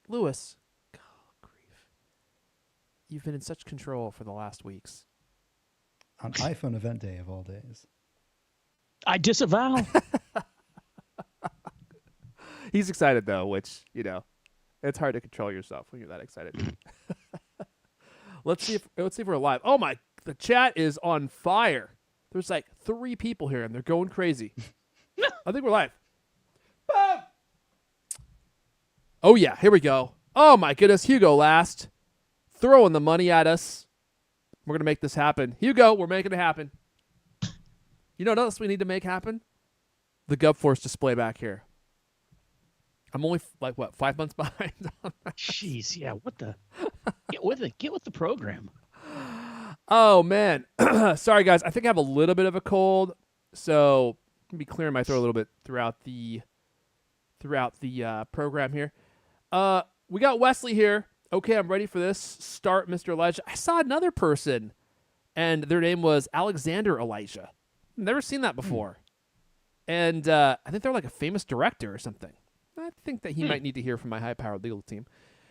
Lewis. Oh, grief. You've been in such control for the last weeks. On iPhone event day of all days. I disavow. He's excited though, which, it's hard to control yourself when you're that excited. Let's see if we're live. Oh my, the chat is on fire. There's like 3 people here and they're going crazy. I think we're live. Boom! Oh yeah, here we go. Oh my goodness, Hugo last. Throwing the money at us. We're going to make this happen. Hugo, we're making it happen. You know what else we need to make happen? The GovForce display back here. I'm only 5 months behind on that. Jeez, yeah. What the? Get with the program. Oh man, sorry guys. I think I have a little bit of a cold, so I'm gonna be clearing my throat a little bit throughout the program here. We got Wesley here. Okay, I'm ready for this. Start, Mr. Elijah. I saw another person, and their name was Alexander Elijah. Never seen that before, and I think they're like a famous director or something. I think that he might need to hear from my high-powered legal team.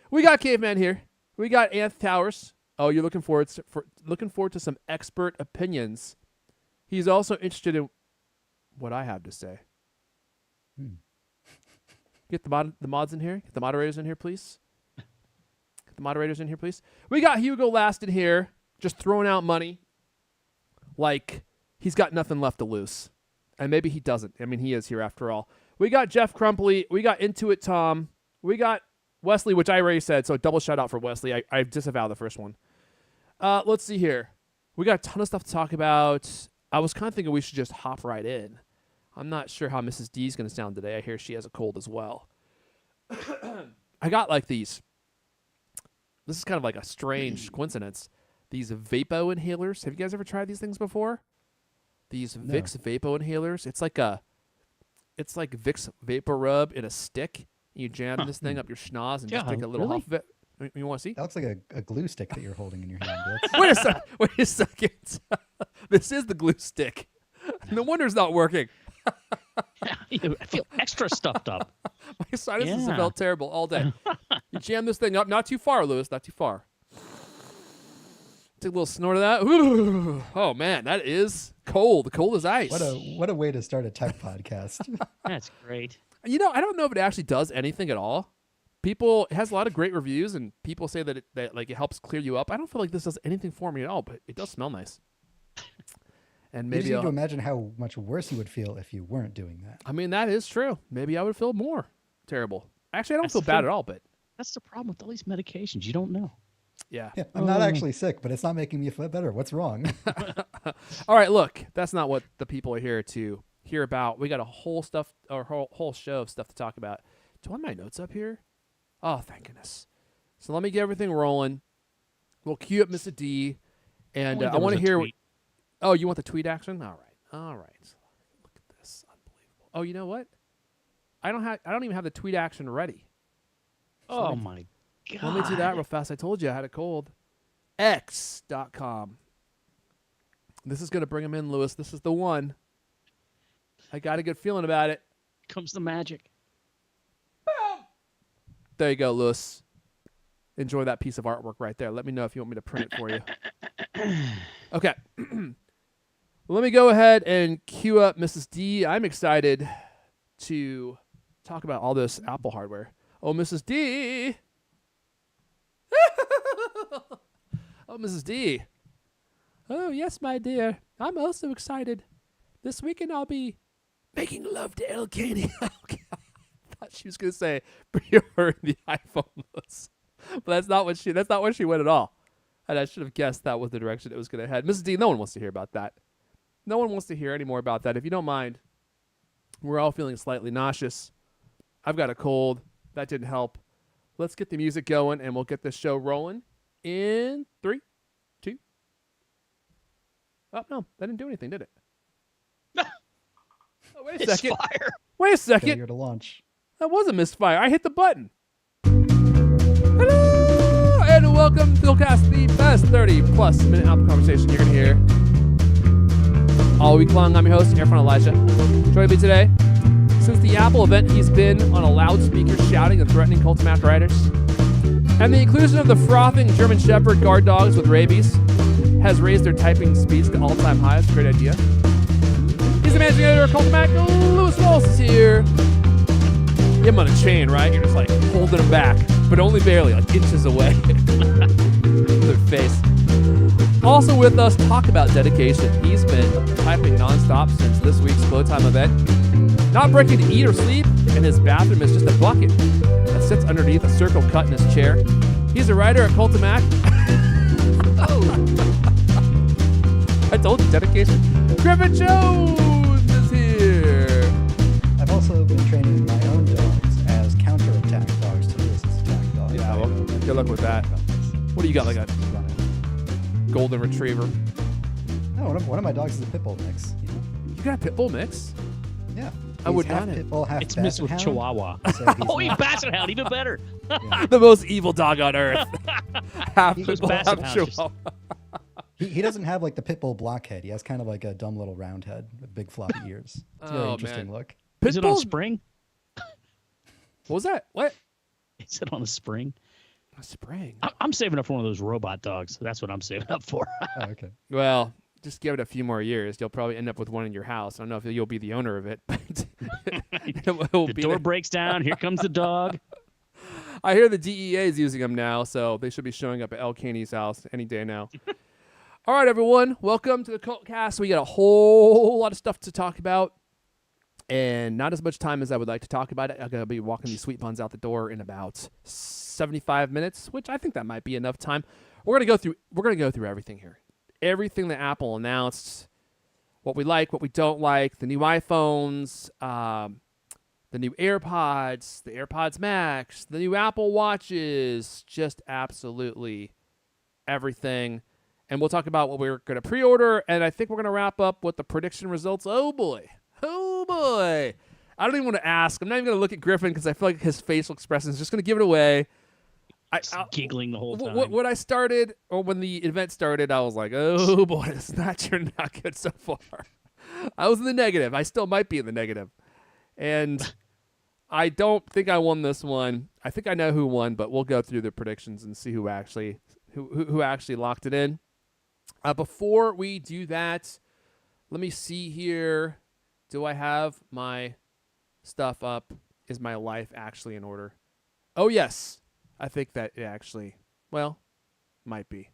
We got Caveman here. We got Anth Towers. Oh, you're looking forward to some expert opinions. He's also interested in what I have to say. Get the mods in here. Get the moderators in here, please. Get the moderators in here, please. We got Hugo last in here, just throwing out money like he's got nothing left to lose. And maybe he doesn't. I mean, he is here after all. We got Jeff Crumpley. We got Intuit Tom. We got Wesley, which I already said, so double shout out for Wesley. I disavow the first one. Let's see here. We got a ton of stuff to talk about. I was kind of thinking we should just hop right in. I'm not sure how Mrs. D is going to sound today. I hear she has a cold as well. I got like these. This is kind of like a strange coincidence. These Vapo inhalers. Have you guys ever tried these things before? These Vicks Vapo inhalers. It's like Vicks Vapor Rub in a stick. You jam this thing up your schnoz and just take a little huff of it. You want to see? That looks like a glue stick that you're holding in your hand. Wait a second. This is the glue stick. No wonder it's not working. I feel extra stuffed up. My sinuses have felt terrible all day. You jam this thing up. Not too far, Lewis. Not too far. Take a little snort of that. Ooh. Oh, man. That is cold. Cold as ice. What a way to start a tech podcast. That's great. I don't know if it actually does anything at all. It has a lot of great reviews, and people say that it helps clear you up. I don't feel like this does anything for me at all, but it does smell nice. And maybe you need to imagine how much worse you would feel if you weren't doing that. I mean, that is true. Maybe I would feel more terrible. Actually, I don't feel bad at all, but that's the problem with all these medications. You don't know. Yeah. I'm not actually sick, but it's not making me feel better. What's wrong? All right, look, that's not what the people are here to hear about. We got a whole show of stuff to talk about. Do I have my notes up here? Oh, thank goodness. So let me get everything rolling. We'll queue up Mr. D, and I want to hear. Oh, you want the tweet action? All right. Look at this, unbelievable. Oh, you know what? I don't even have the tweet action ready. So my God. Let me do that real fast. I told you I had a cold. X.com. This is going to bring him in, Lewis. This is the one. I got a good feeling about it. Comes the magic. Boom. There you go, Lewis. Enjoy that piece of artwork right there. Let me know if you want me to print it for you. Okay. Let me go ahead and queue up Mrs. D. I'm excited to talk about all this Apple hardware. Oh, Mrs. D. Oh, Mrs. D. Oh, yes, my dear. I'm also excited. This weekend I'll be making love to El Candy. Oh, God. I thought she was going to say pre-order the iPhone. But that's not what she went at all. And I should have guessed that was the direction it was going to head. Mrs. D, no one wants to hear about that. No one wants to hear any more about that. If you don't mind, we're all feeling slightly nauseous. I've got a cold. That didn't help. Let's get the music going, and we'll get this show rolling in 3, 2. Oh, no. That didn't do anything, did it? Oh, wait a second. Fire. Wait a second. Failure to launch. That was a misfire. I hit the button. Hello, and welcome to CultCast, the best 30-plus minute Apple conversation you're going to hear all week long. I'm your host, AirPods Elijah. Joining me today, since the Apple event, he's been on a loudspeaker shouting and threatening Cult Mac writers. And the inclusion of the frothing German Shepherd guard dogs with rabies has raised their typing speeds to all-time highs. Great idea. He's the managing editor of Cult Mac. Lewis Wallace is here. You have him on a chain, right? You're just like holding him back, but only barely, like inches away. Their face. Also with us, talk about dedication. He's been typing nonstop since this week's Flow Time event. Not breaking to eat or sleep, and his bathroom is just a bucket that sits underneath a circle cut in his chair. He's a writer at Cult Mac. I told you, dedication. Griffin Jones is here. I've also been training my own dogs as counterattack dogs to Lewis's attack dogs. Yeah, well, good luck with that. What do you got, like a golden retriever? No, one of my dogs is a pit bull mix. You know? You got a pit bull mix? Yeah. I would He's half not have. pit bull, half It's mixed with Basset Chihuahua. Hound, so he's Oh, you not- Basset Hound, even better. yeah. The most evil dog on earth. Half He pit was bull, half Basset Hound, just- Chihuahua. He doesn't have like the pit bull blockhead. He has kind of like a dumb little round head with big floppy ears. It's a very Oh, interesting man. look. Pit Is it on a bulls- spring? What was that? What? Is it on a spring? A spring. I'm saving up for one of those robot dogs. That's what I'm saving up for. Oh, okay. Well, just give it a few more years. You'll probably end up with one in your house. I don't know if you'll be the owner of it, but it'll The be door there. breaks down. Here comes the dog. I hear the DEA is using them now, so they should be showing up at El Caney's house any day now. All right, everyone. Welcome to the CultCast. We got a whole lot of stuff to talk about, and not as much time as I would like to talk about it. I'm going to be walking these sweet buns out the door in about 75 minutes, which I think that might be enough time. We're going to go through everything here. Everything that Apple announced, what we like, what we don't like, the new iPhones, the new AirPods, the AirPods Max, the new Apple Watches, just absolutely everything. And we'll talk about what we're going to pre-order, and I think we're going to wrap up with the prediction results. Oh, boy. Oh, boy. I don't even want to ask. I'm not even going to look at Griffin because I feel like his facial expression is just going to give it away. Just giggling the whole time. When I started, or when the event started, I was like, oh, boy, it's not turning out good so far. I was in the negative. I still might be in the negative. And I don't think I won this one. I think I know who won, but we'll go through the predictions and see who actually locked it in. Before we do that, let me see here. Do I have my stuff up? Is my life actually in order? Oh, yes. I think that it actually, well, might be.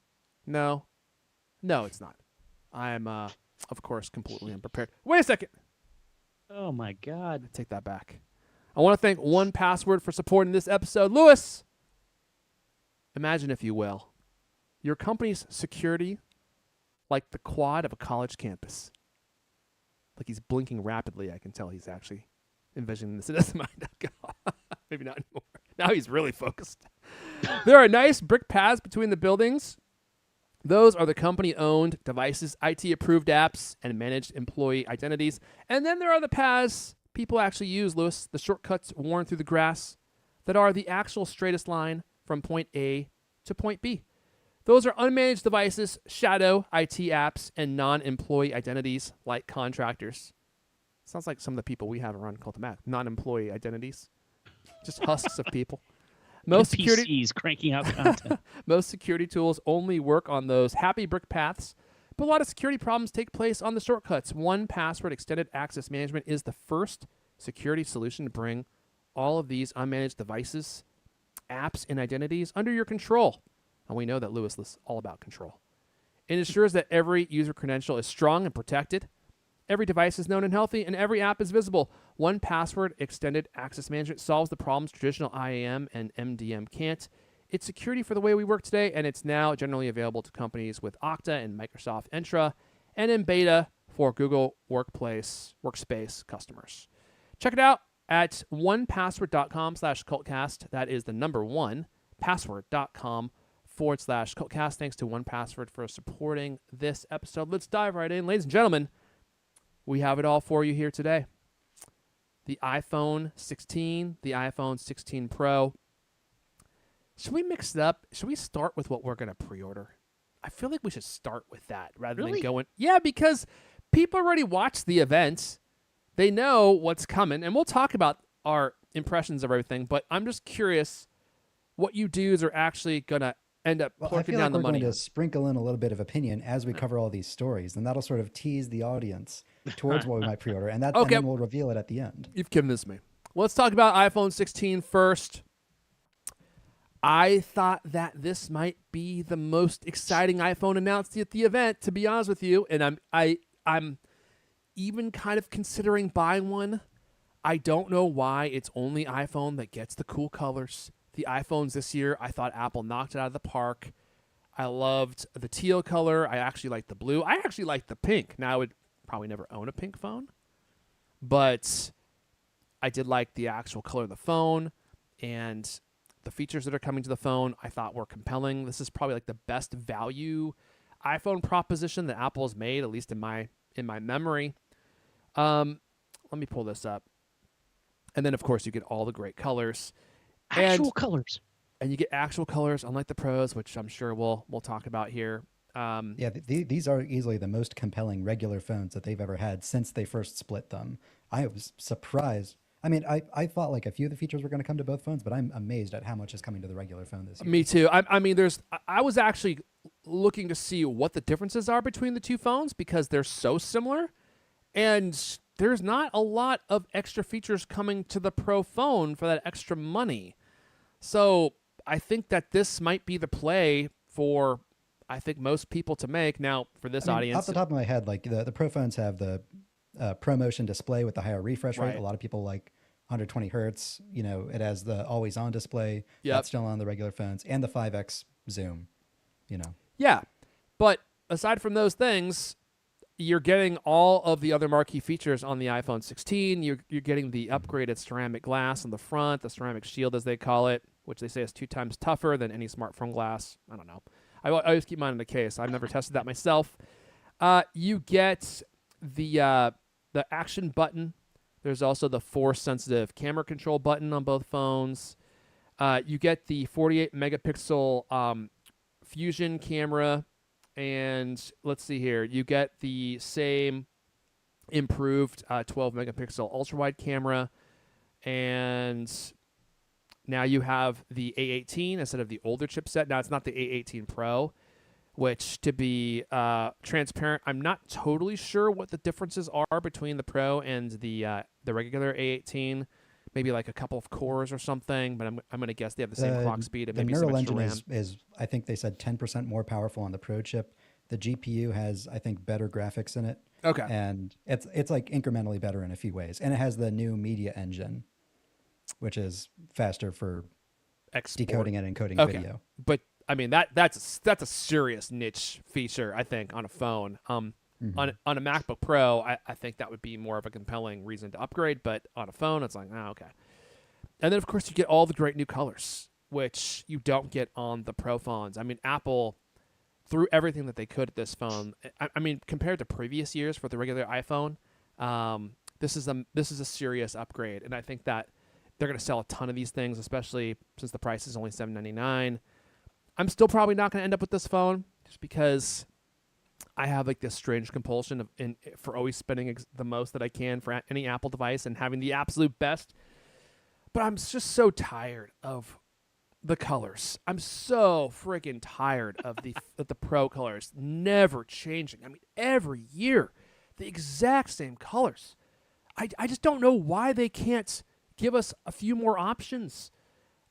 No, it's not. I'm, of course, completely unprepared. Wait a second. Oh, my God. I take that back. I want to thank 1Password for supporting this episode. Lewis, imagine, if you will, your company's security like the quad of a college campus. Like he's blinking rapidly. I can tell he's actually envisioning this in his mind. Maybe not anymore. Now he's really focused. There are nice brick paths between the buildings. Those are the company-owned devices, IT-approved apps, and managed employee identities. And then there are the paths people actually use, Lewis, the shortcuts worn through the grass that are the actual straightest line from point A to point B. Those are unmanaged devices, shadow IT apps, and non-employee identities like contractors. Sounds like some of the people we have around Cult Mac, non-employee identities. Just husks of people. Most security NPCs cranking out content. Most security tools only work on those happy brick paths, but a lot of security problems take place on the shortcuts. 1Password Extended Access Management is the first security solution to bring all of these unmanaged devices, apps, and identities under your control. And we know that Lewis is all about control. It ensures that every user credential is strong and protected. Every device is known and healthy, and every app is visible. 1Password Extended Access Management solves the problems traditional IAM and MDM can't. It's security for the way we work today, and it's now generally available to companies with Okta and Microsoft Entra, and in beta for Google Workspace customers. Check it out at 1password.com/cultcast. That is the number 1, password.com/cultcast. Thanks to 1Password for supporting this episode. Let's dive right in. Ladies and gentlemen, we have it all for you here today. The iPhone 16, the iPhone 16 Pro. Should we mix it up? Should we start with what we're going to pre-order? I feel like we should start with that rather than going... Yeah, because people already watched the event. They know what's coming, and we'll talk about our impressions of everything, but I'm just curious what you dudes are actually gonna end up Well, I plunking feel down like the we're money going on. to sprinkle in a little bit of opinion as we cover all these stories, and that'll sort of tease the audience towards what we might pre-order, and Okay, then we'll reveal it at the end. you've convinced me. Let's talk about iPhone 16 first. I thought that this might be the most exciting iPhone announced at the event, to be honest with you, and I'm even kind of considering buying one. I don't know why it's only iPhone that gets the cool colors. The iPhones this year, I thought Apple knocked it out of the park. I loved the teal color. I actually liked the blue. I actually liked the pink. Now, I would probably never own a pink phone, but I did like the actual color of the phone, and the features that are coming to the phone I thought were compelling. This is probably like the best value iPhone proposition that Apple has made, at least in my memory. Let me pull this up. And then, of course, you get all the great colors. Actual colors. And you get actual colors, unlike the Pros, which I'm sure we'll talk about here. Yeah, these are easily the most compelling regular phones that they've ever had since they first split them. I was surprised. I mean, I thought like a few of the features were going to come to both phones, but I'm amazed at how much is coming to the regular phone this year. Me too. I mean, I was actually looking to see what the differences are between the two phones because they're so similar. And there's not a lot of extra features coming to the Pro phone for that extra money. So I think that this might be the play for, I think, most people to make. Now, for this audience, off the top of my head, like the Pro phones have the ProMotion display with the higher refresh rate. Right. A lot of people like 120 hertz. You know, it has the always on display. Yep. That's still on the regular phones, and the 5x zoom. You know. yeah. But aside from those things, you're getting all of the other marquee features on the iPhone 16. You're getting the upgraded ceramic glass on the front, the ceramic shield as they call it, which they say is 2 times tougher than any smartphone glass. I don't know. I always keep mine in the case. I've never tested that myself. You get the action button. There's also the force-sensitive camera control button on both phones. You get the 48 megapixel Fusion camera. And let's see here. You get the same improved 12 megapixel ultra wide camera. And now you have the A18 instead of the older chipset. Now it's not the A18 Pro, which, to be transparent, I'm not totally sure what the differences are between the Pro and the regular A18. Maybe like a couple of cores or something, but I'm going to guess they have the same clock speed and the maybe some neural extra engine RAM. is I think they said 10% more powerful on the Pro chip. The GPU has, I think, better graphics in it. Okay. And it's like incrementally better in a few ways. And it has the new media engine, which is faster for Export. decoding and encoding Okay. video. But I mean that's a serious niche feature, I think, on a phone. On a MacBook Pro, I think that would be more of a compelling reason to upgrade. But on a phone, it's like, okay. And then of course you get all the great new colors, which you don't get on the Pro phones. I mean, Apple threw everything that they could at this phone. I mean, compared to previous years for the regular iPhone, this is a serious upgrade, and I think that they're going to sell a ton of these things, especially since the price is only $799. I'm still probably not going to end up with this phone just because I have like this strange compulsion for always spending the most that I can for any Apple device and having the absolute best. But I'm just so tired of the colors. I'm so freaking tired of the Pro colors never changing. I mean, every year, the exact same colors. I just don't know why they can't give us a few more options.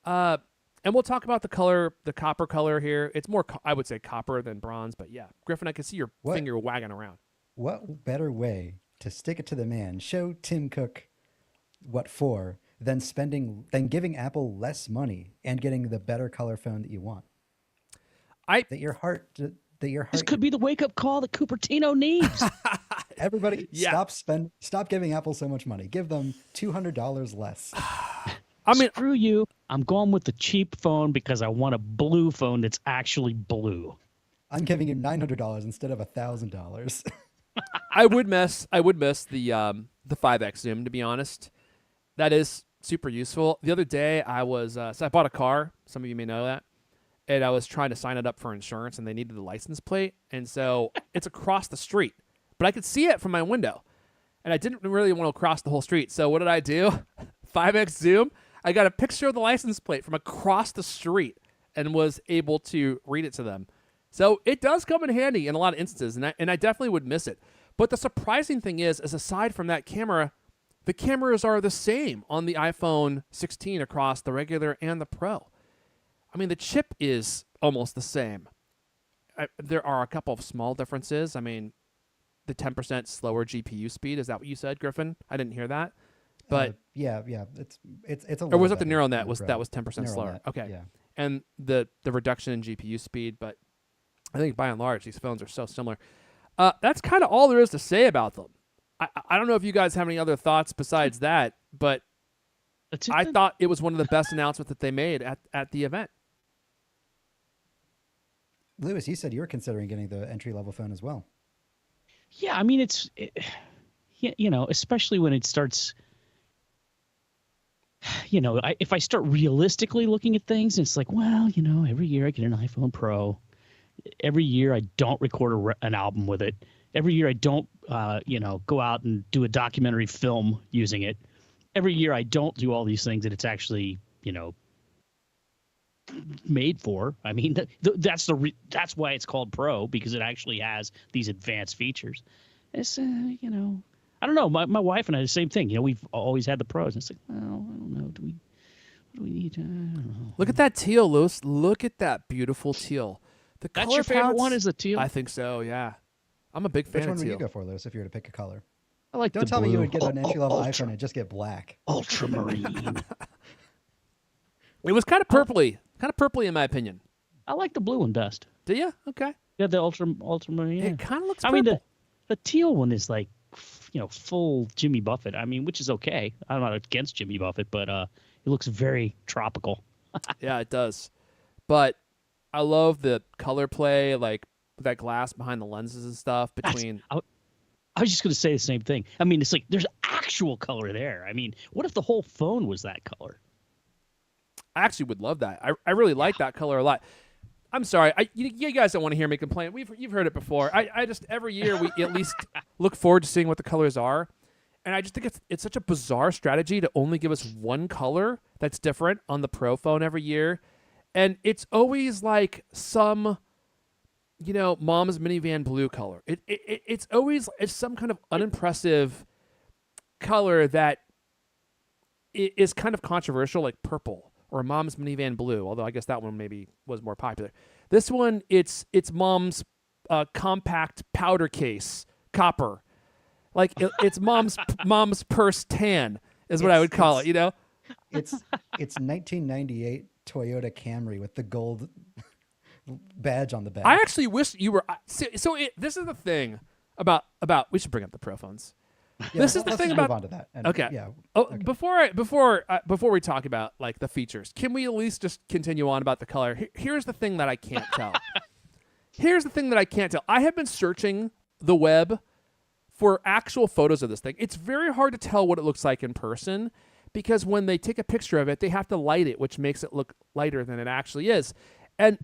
And we'll talk about the copper color here. It's more, I would say, copper than bronze. But yeah, Griffin, I can see your finger wagging around. What better way to stick it to the man, show Tim Cook what for, than giving Apple less money and getting the better color phone that you want? This could be the wake-up call that Cupertino needs. Everybody, stop giving Apple so much money. Give them $200 less. I mean, screw you. I'm going with the cheap phone because I want a blue phone that's actually blue. I'm giving you $900 instead of $1,000. I would miss the 5x zoom, to be honest. That is super useful. The other day I bought a car. Some of you may know that. And I was trying to sign it up for insurance, and they needed the license plate. And so it's across the street, but I could see it from my window, and I didn't really want to cross the whole street. So what did I do? 5x zoom. I got a picture of the license plate from across the street and was able to read it to them. So it does come in handy in a lot of instances, and I definitely would miss it. But the surprising thing is aside from that camera, the cameras are the same on the iPhone 16 across the regular and the Pro. I mean, the chip is almost the same. There are a couple of small differences. I mean, the 10% slower GPU speed, is that what you said, Griffin? I didn't hear that. But yeah, it's a or was little it the better neural than net? the Pro. That was 10% Neural slower. net, Okay. yeah. And the reduction in GPU speed, but I think by and large these phones are so similar. That's kind of all there is to say about them. I don't know if you guys have any other thoughts besides that, but I thought it was one of the best announcements that they made at the event. Lewis, you said you were considering getting the entry-level phone as well. Yeah, I mean, you know, especially when it starts, you know, if I start realistically looking at things, it's like, well, you know, every year I get an iPhone Pro. Every year I don't record an album with it. Every year I don't, you know, go out and do a documentary film using it. Every year I don't do all these things that it's actually, you know, made for. I mean, that's why it's called Pro, because it actually has these advanced features. It's you know, I don't know. My wife and I the same thing. You know, we've always had the Pros. And it's like, well, I don't know. What do we need? I don't know. Look at that teal, Lewis. Look at that beautiful teal. The That's color your favorite palettes- one, is the teal? I think so. Yeah, I'm a big fan Which one of would teal. you go for, Lewis, if you were to pick a color? I like Don't the tell blue. me you would get an entry-level iPhone and just get black. Ultramarine. It was kind of purpley in my opinion. I like the blue one best. Do you? Okay. Yeah, the ultramarine. Yeah. It kind of looks I purple. mean, the teal one is like, you know, full Jimmy Buffett. I mean, which is okay. I'm not against Jimmy Buffett, but it looks very tropical. Yeah, it does. But I love the color play, like that glass behind the lenses and stuff between. I was just going to say the same thing. I mean, it's like there's actual color there. I mean, what if the whole phone was that color? I actually would love that. I really like that color a lot. I'm sorry. You guys don't want to hear me complain. You've heard it before. I just every year we at least look forward to seeing what the colors are, and I just think it's such a bizarre strategy to only give us one color that's different on the Pro phone every year, and it's always like some, you know, mom's minivan blue color. It's always some kind of unimpressive color that is kind of controversial, like purple. Or mom's minivan blue, although I guess that one maybe was more popular. This one, it's mom's compact powder case, copper. Like it's mom's purse tan is what I would call it. You know, It's 1998 Toyota Camry with the gold badge on the back. I actually wish you were. So this is the thing about. We should bring up the Pro phones. Yeah, this is the let's thing just about. move on to that. And, Okay. Yeah. Oh, okay. before we talk about like the features, can we at least just continue on about the color? Here's the thing that I can't tell. I have been searching the web for actual photos of this thing. It's very hard to tell what it looks like in person because when they take a picture of it, they have to light it, which makes it look lighter than it actually is. And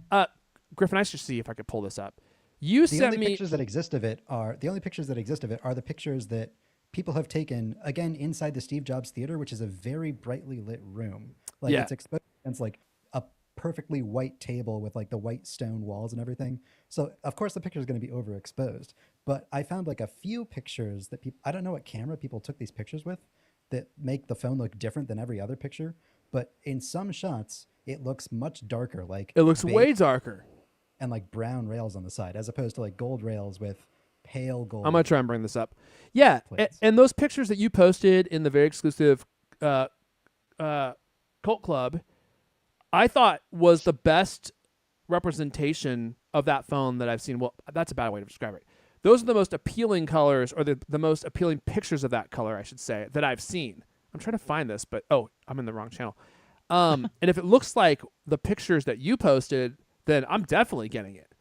Griffin, I should see if I could pull this up. You The sent only me pictures that exist of it are the pictures that people have taken again inside the Steve Jobs Theater, which is a very brightly lit room. Like Yeah. it's exposed against like a perfectly white table with like the white stone walls and everything. So of course the picture is going to be overexposed. But I found like a few pictures that people, I don't know what camera people took these pictures with that make the phone look different than every other picture. But in some shots, it looks much darker. Like it looks beige way darker. and like brown rails on the side, as opposed to like gold rails with pale gold. I'm gonna try and bring this up. Yeah, Plates. and those pictures that you posted in the very exclusive Cult Club, I thought was the best representation of that phone that I've seen. Well, that's a bad way to describe it. Those are the most appealing colors, or the most appealing pictures of that color, I should say, that I've seen. I'm trying to find this, but I'm in the wrong channel. And if it looks like the pictures that you posted, then I'm definitely getting it.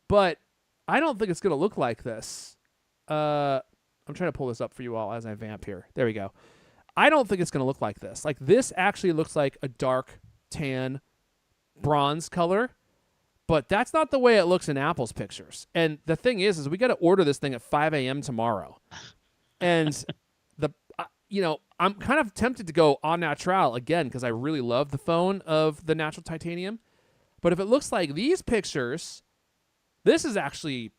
But I don't think it's going to look like this. I'm trying to pull this up for you all as I vamp here. There we go. I don't think it's going to look like this. Like this actually looks like a dark tan bronze color, but that's not the way it looks in Apple's pictures. And the thing is we got to order this thing at 5 a.m. tomorrow. And I'm kind of tempted to go en natural again because I really love the phone of the natural titanium. But if it looks like these pictures, this is actually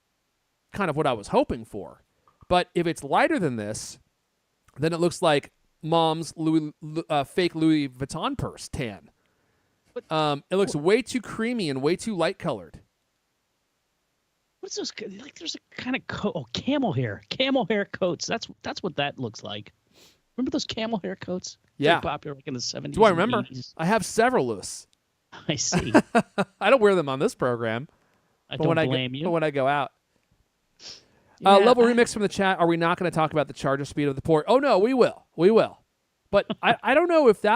kind of what I was hoping for. But if it's lighter than this, then it looks like mom's fake Louis Vuitton purse tan. It looks way too creamy and way too light colored. What's those? Like, there's a kind of camel hair coats. That's what that looks like. Remember those camel hair coats? Yeah, Very popular like in the 70s. Do I remember? 80s. I have several loose. I see. I don't wear them on this program. I don't blame you. But when I go out. Yeah, Level Remix from the chat. Are we not going to talk about the charger speed of the port? Oh, no, we will. We will. But I don't know if they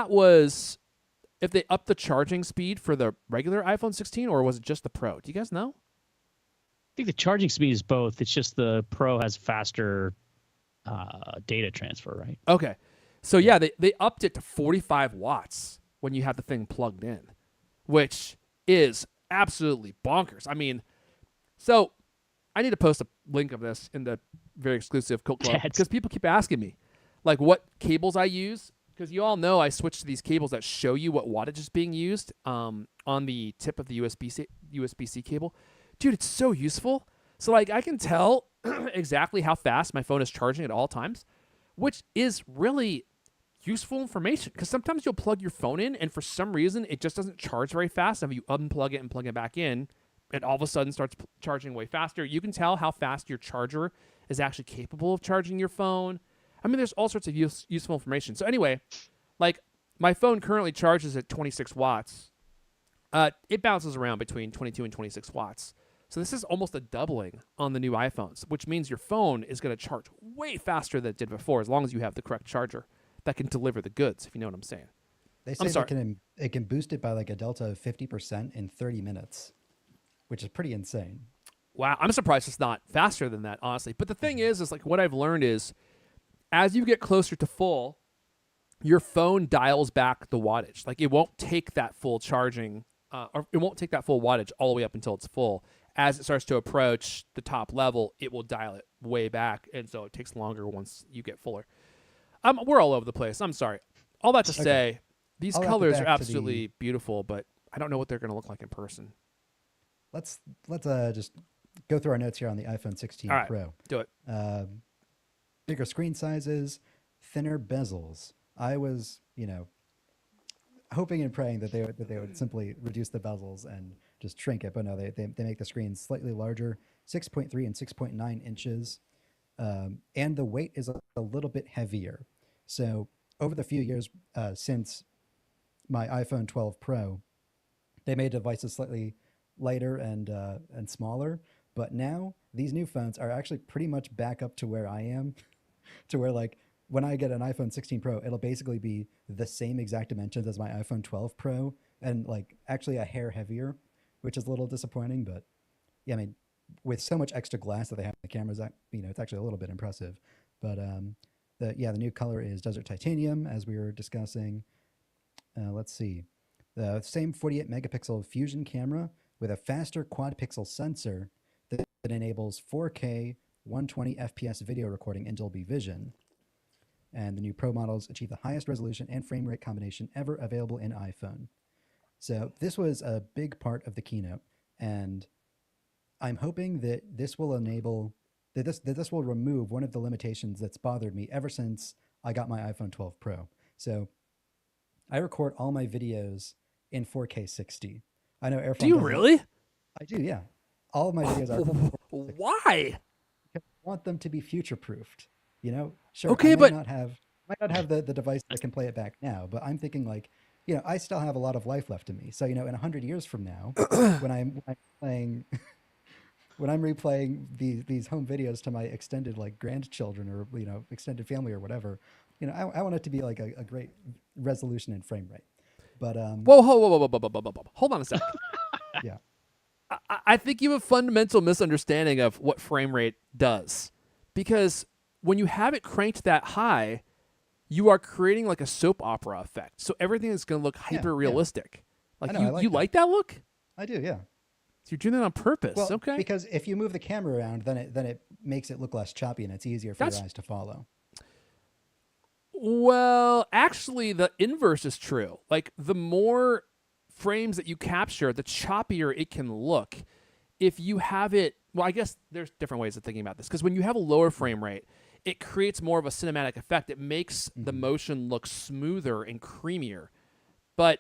upped the charging speed for the regular iPhone 16 or was it just the Pro? Do you guys know? I think the charging speed is both. It's just the Pro has faster data transfer, right? Okay. So, yeah, they upped it to 45 watts when you have the thing plugged in, which is absolutely bonkers. I mean, so I need to post a link of this in the very exclusive Cult Club because people keep asking me, like, what cables I use. Because you all know I switched to these cables that show you what wattage is being used on the tip of the USB-C cable. Dude, it's so useful. So, like, I can tell exactly how fast my phone is charging at all times, which is really useful information. Because sometimes you'll plug your phone in, and for some reason, it just doesn't charge very fast. If you unplug it and plug it back in, it all of a sudden starts charging way faster. You can tell how fast your charger is actually capable of charging your phone. I mean, there's all sorts of useful information. So anyway, like, my phone currently charges at 26 watts. It bounces around between 22 and 26 watts. So this is almost a doubling on the new iPhones, which means your phone is going to charge way faster than it did before, as long as you have the correct charger that can deliver the goods, if you know what I'm saying. They say it can boost it by like a delta of 50% in 30 minutes, which is pretty insane. Wow, I'm surprised it's not faster than that, honestly. But the thing is like what I've learned is as you get closer to full, your phone dials back the wattage. Like, it won't take that full charging, or it won't take that full wattage all the way up until it's full. As it starts to approach the top level, it will dial it way back, and so it takes longer once you get fuller. We're all over the place. I'm sorry. All that to say, these colors are absolutely beautiful, but I don't know what they're going to look like in person. Let's just go through our notes here on the iPhone 16 all right, Pro. Do it. Bigger screen sizes, thinner bezels. I was, hoping and praying that they would simply reduce the bezels and just shrink it, but no, they make the screens slightly larger, 6.3 and 6.9 inches, and the weight is a little bit heavier. So over the few years since my iPhone 12 Pro, they made devices slightly lighter and smaller, but now these new phones are actually pretty much back up to where I am, to where, like, when I get an iPhone 16 Pro, it'll basically be the same exact dimensions as my iPhone 12 Pro, and like actually a hair heavier, which is a little disappointing. But yeah, I mean, with so much extra glass that they have in the cameras, it's actually a little bit impressive. But the new color is Desert Titanium, as we were discussing. Let's see, the same 48 megapixel Fusion camera with a faster quad pixel sensor that enables 4K 120 FPS video recording in Dolby Vision. And the new Pro models achieve the highest resolution and frame rate combination ever available in iPhone. So this was a big part of the keynote, and I'm hoping that this will enable that this will remove one of the limitations that's bothered me ever since I got my iPhone 12 Pro. So I record all my videos in 4K 60. I know AirPhone. Do you really? I do, yeah. All of my videos are. Why? I want them to be future-proofed. Sure. Okay, I but might not have the device that can play it back now, but I'm thinking, like, I still have a lot of life left in me. So, in 100 years from now, when I'm playing, when I'm replaying these home videos to my extended, like, grandchildren or extended family or whatever, I want it to be like a great resolution and frame rate. But whoa, hold on a second. Yeah, I think you have a fundamental misunderstanding of what frame rate does, because when you have it cranked that high, you are creating like a soap opera effect. So everything is going to look hyper realistic. I Like, know, you like that look? I do. Yeah. So you're doing that on purpose. Well, okay. Because if you move the camera around, then it makes it look less choppy and it's easier for your eyes to follow. Well, actually, the inverse is true. Like, the more frames that you capture, the choppier it can look. If you have it, well, I guess there's different ways of thinking about this. Because when you have a lower frame rate, it creates more of a cinematic effect. It makes the motion look smoother and creamier. But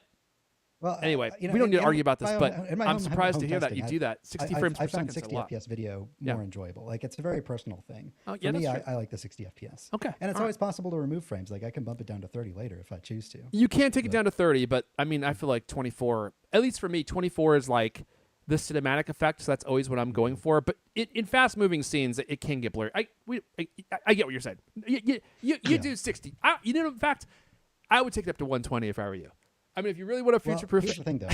Well, anyway, you know, we don't need to in argue about this, my but own- in my I'm home- surprised to home hear that testing, you do that. 60 frames per I found second is a 60 lot. FPS video Yeah. more enjoyable. Like, it's a very personal thing. Oh, For yeah, me, that's true. I like the 60 FPS. Okay, And it's all always possible to remove frames. Like, I can bump it down to 30 later if I choose to. You can take it down to 30, but I mean, I feel like 24, at least for me, 24 is like the cinematic effect, so that's always what I'm going for. But in fast-moving scenes, it can get blurry. I get what you're saying. You do 60. You know, in fact, I would take it up to 120 if I were you. I mean, if you really want to Well, future-proof here's the thing, though.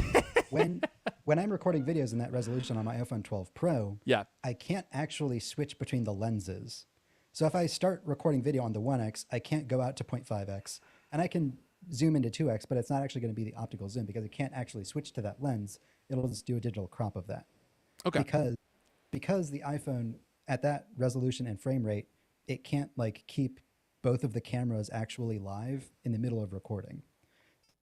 when I'm recording videos in that resolution on my iPhone 12 Pro, yeah, I can't actually switch between the lenses. So if I start recording video on the 1x, I can't go out to 0.5x, and I can zoom into 2x, but it's not actually going to be the optical zoom because it can't actually switch to that lens. It'll just do a digital crop of that. okay. Because the iPhone at that resolution and frame rate, it can't like keep both of the cameras actually live in the middle of recording.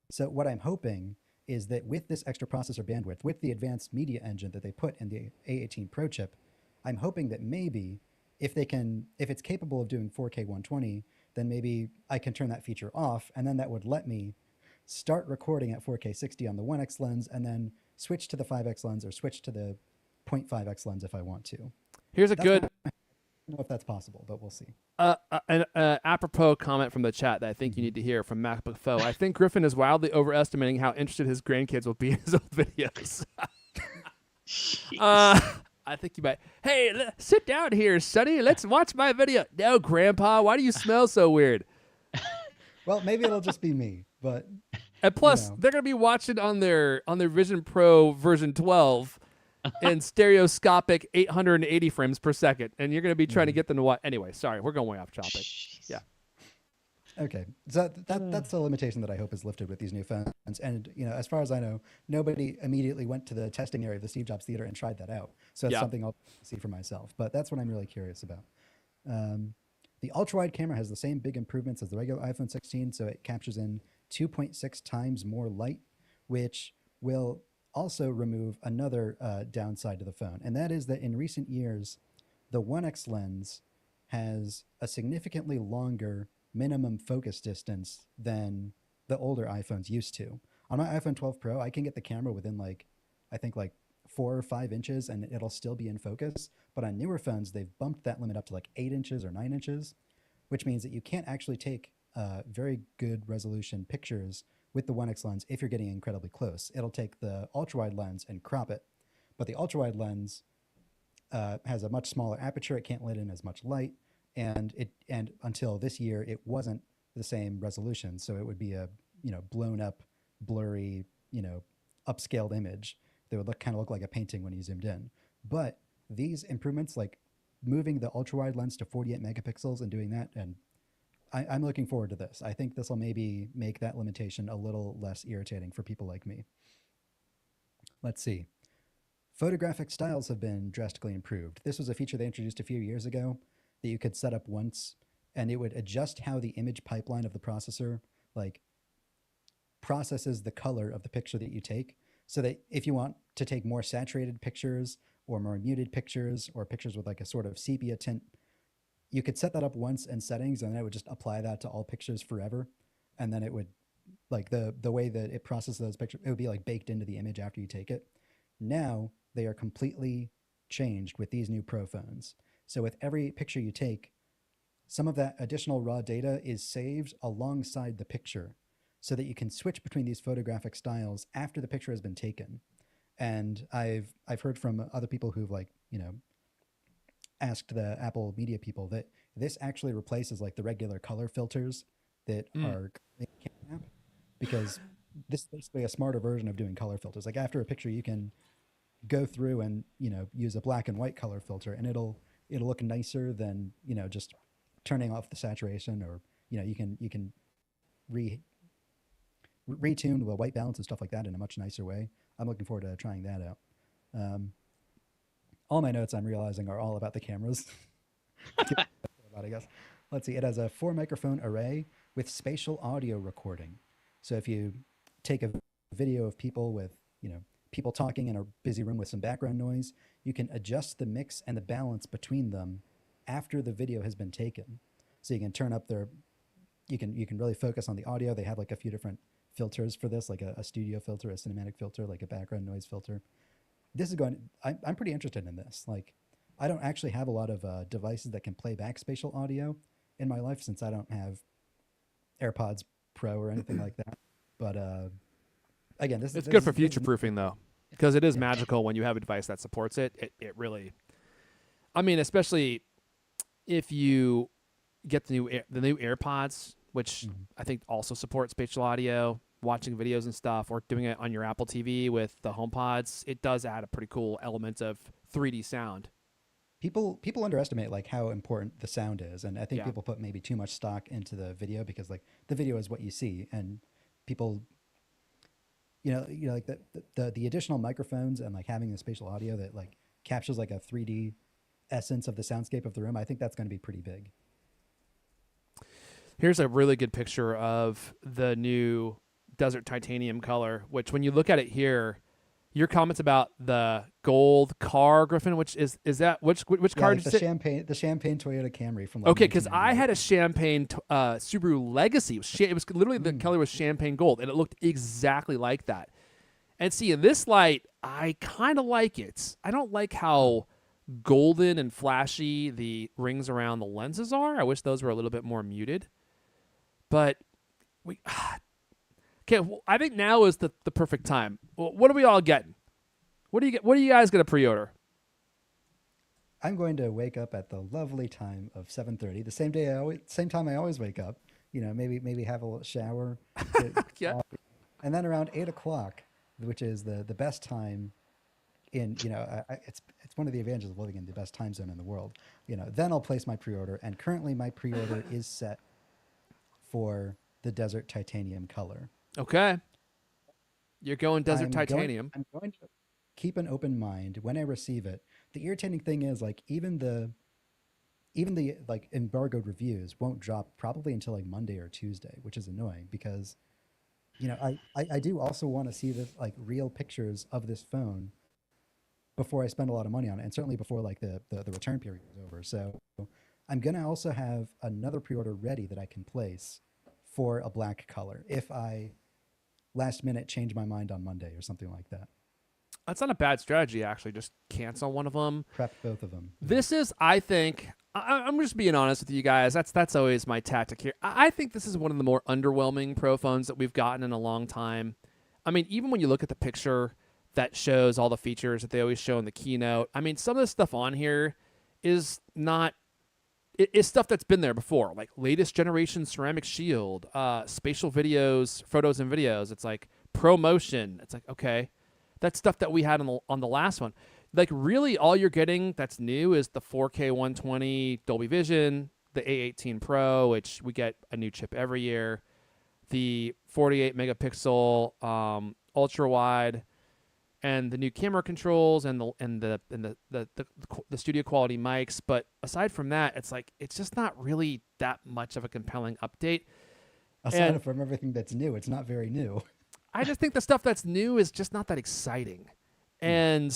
So what I'm hoping is that with this extra processor bandwidth, with the advanced media engine that they put in the A18 Pro chip, I'm hoping that maybe if it's capable of doing 4K 120, then maybe I can turn that feature off, and then that would let me start recording at 4K 60 on the 1x lens and then switch to the 5x lens or switch to the 0.5x lens if I want to. Here's a That's good I don't know if that's possible, but we'll see. an apropos comment from the chat that I think you need to hear from MacBook Foe. I think Griffin is wildly overestimating how interested his grandkids will be in his old videos. I think you might. Hey, sit down here, Sonny. Let's watch my video. No, Grandpa. Why do you smell so weird? Well, maybe it'll just be me, but And plus, you know. they're gonna be watching on their Vision Pro version 12 in stereoscopic 880 frames per second, and you're gonna be trying to get them to watch. Anyway, sorry, we're going way off topic. Yeah. Okay, so that's a limitation that I hope is lifted with these new phones. And you know, as far as I know, nobody immediately went to the testing area of the Steve Jobs Theater and tried that out. So it's Yeah. something I'll see for myself. But that's what I'm really curious about. The ultra-wide camera has the same big improvements as the regular iPhone 16, so it captures in 2.6 times more light, which will also remove another downside to the phone, and that is that in recent years, the 1x lens has a significantly longer minimum focus distance than the older iPhones used to. On my iPhone 12 Pro, I can get the camera within I think 4 or 5 inches and it'll still be in focus. But on newer phones, they've bumped that limit up to 8 inches or 9 inches, which means that you can't actually take very good resolution pictures with the 1x lens if you're getting incredibly close. It'll take the ultra-wide lens and crop it. But the ultra-wide lens has a much smaller aperture. It can't let in as much light. And until this year, it wasn't the same resolution. So it would be a blown up, blurry, upscaled image that would kind of look like a painting when you zoomed in. But these improvements, like moving the ultra wide lens to 48 megapixels and doing that, and I'm looking forward to this. I think this will maybe make that limitation a little less irritating for people like me. Let's see. Photographic styles have been drastically improved. This was a feature they introduced a few years ago that you could set up once, and it would adjust how the image pipeline of the processor processes the color of the picture that you take, so that if you want to take more saturated pictures or more muted pictures or pictures with a sort of sepia tint, you could set that up once in settings, and then it would just apply that to all pictures forever. And then it would, the way that it processes those pictures, it would be baked into the image after you take it. Now they are completely changed with these new Pro phones. So with every picture you take, some of that additional raw data is saved alongside the picture so that you can switch between these photographic styles after the picture has been taken. And I've heard from other people who've asked the Apple media people that this actually replaces the regular color filters that are in the Camera app, because this is basically a smarter version of doing color filters. After a picture, you can go through and use a black and white color filter, and it'll look nicer than just turning off the saturation, or you can retune the white balance and stuff like that in a much nicer way. I'm looking forward to trying that out. All my notes I'm realizing are all about the cameras. I guess. Let's see. It has a 4 microphone array with spatial audio recording. So if you take a video of people with, people talking in a busy room with some background noise, you can adjust the mix and the balance between them after the video has been taken. So you can turn up you can really focus on the audio. They have like a few different filters for this, like a studio filter, a cinematic filter, like a background noise filter. I'm pretty interested in this. Like, I don't actually have a lot of devices that can play back spatial audio in my life, since I don't have AirPods Pro or anything like that. But again, It's good for future proofing though, because it is magical when you have a device that supports it. It really, I mean, especially if you get the new AirPods, which I think also support spatial audio, watching videos and stuff, or doing it on your Apple TV with the HomePods, it does add a pretty cool element of 3D sound. People underestimate like how important the sound is, and I think people put maybe too much stock into the video, because like the video is what you see, and people, like the additional microphones and like having the spatial audio that like captures like a 3D essence of the soundscape of the room. I think that's going to be pretty big. Here's a really good picture of the new Desert Titanium color, which when you look at it here, your comments about the gold car, Griffin, which is that which car did you say? The champagne Toyota Camry from like Okay, because I had a champagne Subaru Legacy. It was literally the color was champagne gold, and it looked exactly like that. And see, in this light, I kind of like it. I don't like how golden and flashy the rings around the lenses are. I wish those were a little bit more muted. But okay, well, I think now is the perfect time. Well, what are we all getting? What are you guys going to pre-order? I'm going to wake up at the lovely time of 7:30, the same time I always wake up. Maybe have a little shower, Yeah. and then around 8:00, which is the best time in it's one of the advantages of living in the best time zone in the world. Then I'll place my pre-order, and currently my pre-order is set for the Desert Titanium color. Okay. You're going Desert Titanium. I'm going to keep an open mind when I receive it. The irritating thing is like even the like embargoed reviews won't drop probably until like Monday or Tuesday, which is annoying because I do also want to see this like real pictures of this phone before I spend a lot of money on it, and certainly before like the return period is over. So I'm gonna also have another pre-order ready that I can place for a black color if I last minute change my mind on Monday or something like that. That's not a bad strategy, actually. Just cancel one of them. Prep both of them. This is, I think, I'm just being honest with you guys. That's always my tactic here. I think this is one of the more underwhelming Pro phones that we've gotten in a long time. I mean, even when you look at the picture that shows all the features that they always show in the keynote, I mean, some of the stuff on here is not, it's stuff that's been there before, like latest generation ceramic shield, spatial videos, photos and videos. It's like ProMotion. It's like, okay, that's stuff that we had on the last one. Like really all you're getting that's new is the 4K 120 Dolby Vision, the A18 Pro, which we get a new chip every year, the 48 megapixel ultra wide, and the new camera controls and the studio quality mics. But aside from that, it's just not really that much of a compelling update. Aside from everything that's new, it's not very new. I just think the stuff that's new is just not that exciting. And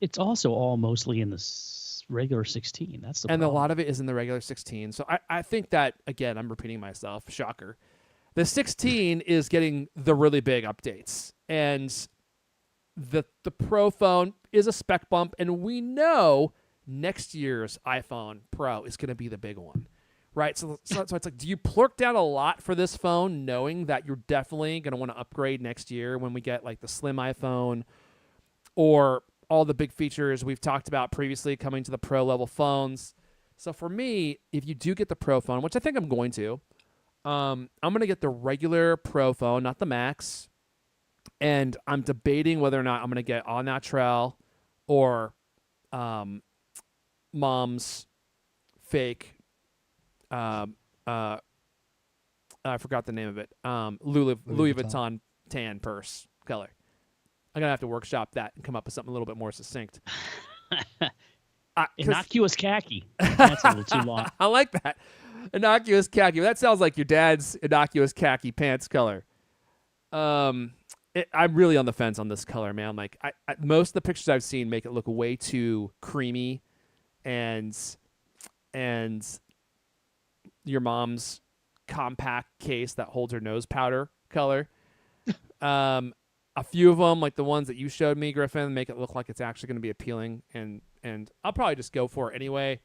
it's also all mostly in the regular 16. That's the problem. A lot of it is in the regular 16. So I think that, again, I'm repeating myself. Shocker. The 16 is getting the really big updates. And the Pro phone is a spec bump, and we know next year's iPhone Pro is going to be the big one, right? So it's like, do you plurk down a lot for this phone knowing that you're definitely going to want to upgrade next year when we get like the slim iPhone or all the big features we've talked about previously coming to the Pro level phones? So for me, if you do get the Pro phone, which I think I'm going to, I'm going to get the regular Pro phone, not the Max. And I'm debating whether or not I'm going to get Au Naturel or Mom's fake, I forgot the name of it, Louis Vuitton tan purse color. I'm going to have to workshop that and come up with something a little bit more succinct. Innocuous khaki. That's a little too long. I like that. Innocuous khaki. That sounds like your dad's innocuous khaki pants color. I'm really on the fence on this color, man. Like, most of the pictures I've seen make it look way too creamy, and your mom's compact case that holds her nose powder color. A few of them, like the ones that you showed me, Griffin, make it look like it's actually going to be appealing, and I'll probably just go for it anyway,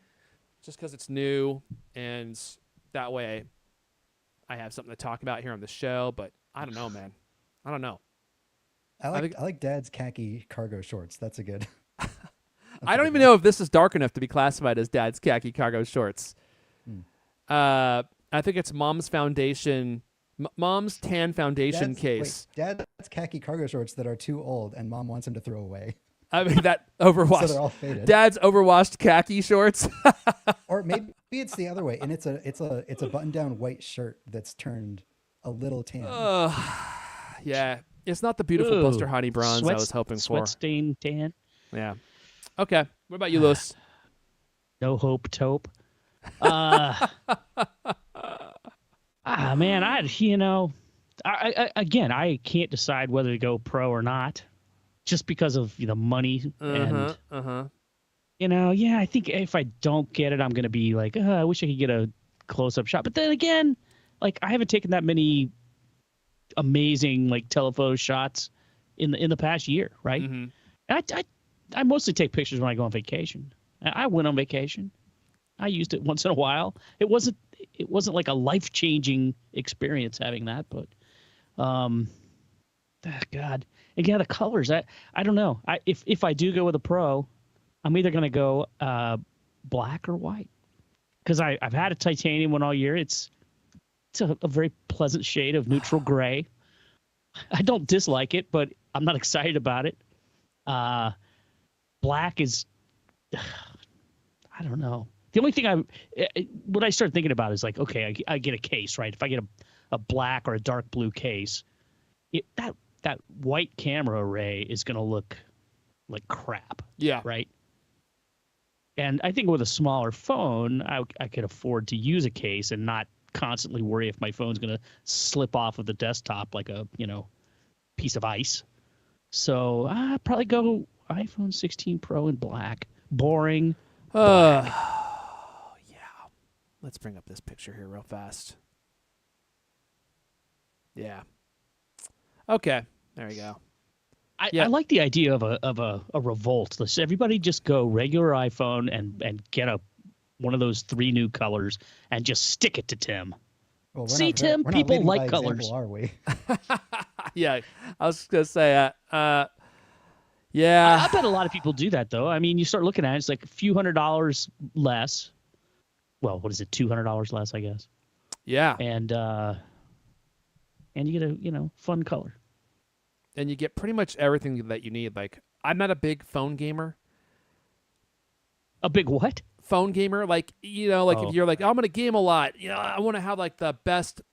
just because it's new, and that way I have something to talk about here on the show. But I don't know, man. I don't know. I like Dad's khaki cargo shorts. That's a good. I don't even know if this is dark enough to be classified as Dad's khaki cargo shorts. I think it's Mom's foundation. Mom's tan foundation case. Dad's khaki cargo shorts that are too old and Mom wants him to throw away. I mean, that overwashed. So they're all faded. Dad's overwashed khaki shorts. Or maybe it's the other way, and it's a button-down white shirt that's turned a little tan. Yeah, it's not the beautiful Buster Honey bronze I was hoping for. Sweat stain tan. Yeah. Okay. What about you, Lewis? No hope, taupe. Man, I can't decide whether to go pro or not, just because of the money and I think if I don't get it, I'm gonna be like, I wish I could get a close-up shot. But then again, like I haven't taken that many amazing like telephoto shots in the past year, right? And I mostly take pictures when I go on vacation. I went on vacation. I used it once in a while. It wasn't like a life-changing experience having that, but God. Again, the colors. I don't know. If I do go with a pro, I'm either gonna go black or white, because I've had a titanium one all year. It's a very pleasant shade of neutral gray. I don't dislike it, but I'm not excited about it. Black is, I don't know. The only thing what I started thinking about is like, okay, I get a case, right? If I get a black or a dark blue case, that white camera array is going to look like crap. Yeah. Right. And I think with a smaller phone, I could afford to use a case and not constantly worry if my phone's going to slip off of the desktop like a, piece of ice. So I'd probably go iPhone 16 Pro in black. Boring. Black. Yeah. Let's bring up this picture here real fast. Yeah. Okay. There we go. I like the idea of a revolt. Let's everybody just go regular iPhone and get one of those 3 new colors and just stick it to Tim. Well, See, Tim, people like colors. Example, are we? Yeah, I was just gonna say, yeah. I bet a lot of people do that though. I mean, you start looking at it, it's like a few $100 less. Well, what is it? $200 less, I guess. Yeah. And you get a fun color. And you get pretty much everything that you need. Like, I'm not a big phone gamer. A big what? Phone gamer. Like, if you're like, I'm going to game a lot. I want to have like the best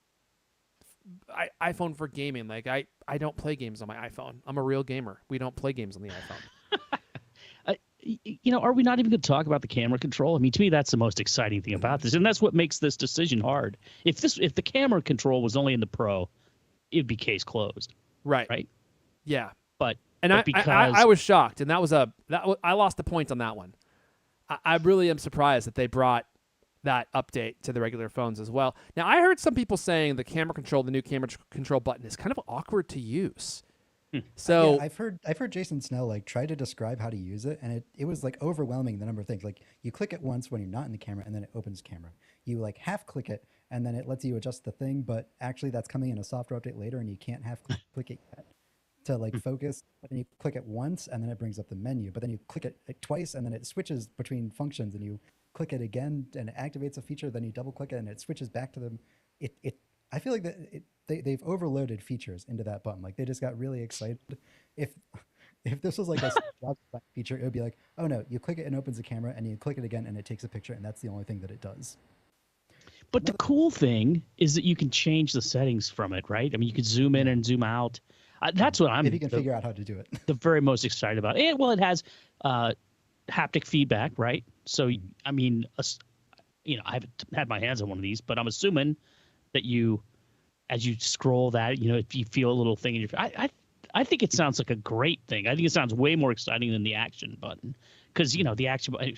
iPhone for gaming. Like, I don't play games on my iPhone. I'm a real gamer. We don't play games on the iPhone. Are we not even going to talk about the camera control? I mean, to me, that's the most exciting thing about this. And that's what makes this decision hard. If the camera control was only in the Pro, it'd be case closed. Right. Right. Yeah. But because I was shocked, and I lost the point on that one. I really am surprised that they brought that update to the regular phones as well. Now, I heard some people saying the new camera control button is kind of awkward to use. So yeah, I've heard Jason Snell like try to describe how to use it, and it was like overwhelming, the number of things. Like, you click it once when you're not in the camera, and then it opens camera. You like half click it, and then it lets you adjust the thing, but actually that's coming in a software update later, and you can't half click it yet to like focus. And you click it once, and then it brings up the menu. But then you click it twice, and then it switches between functions, and you click it again, and it activates a feature. Then you double click it, and it switches back to them. I feel like they've overloaded features into that button. Like, they just got really excited. If this was like a feature, it would be like, oh no, you click it and it opens the camera, and you click it again and it takes a picture, and that's the only thing that it does. But the cool thing is that you can change the settings from it, right? I mean, you can zoom in and zoom out. That's what I'm. If you can figure out how to do it. The very most excited about. And well, it has haptic feedback, right? So I mean, I haven't had my hands on one of these, but I'm assuming that as you scroll that, if you feel a little thing in your, I think it sounds like a great thing. I think it sounds way more exciting than the action button, because the action button.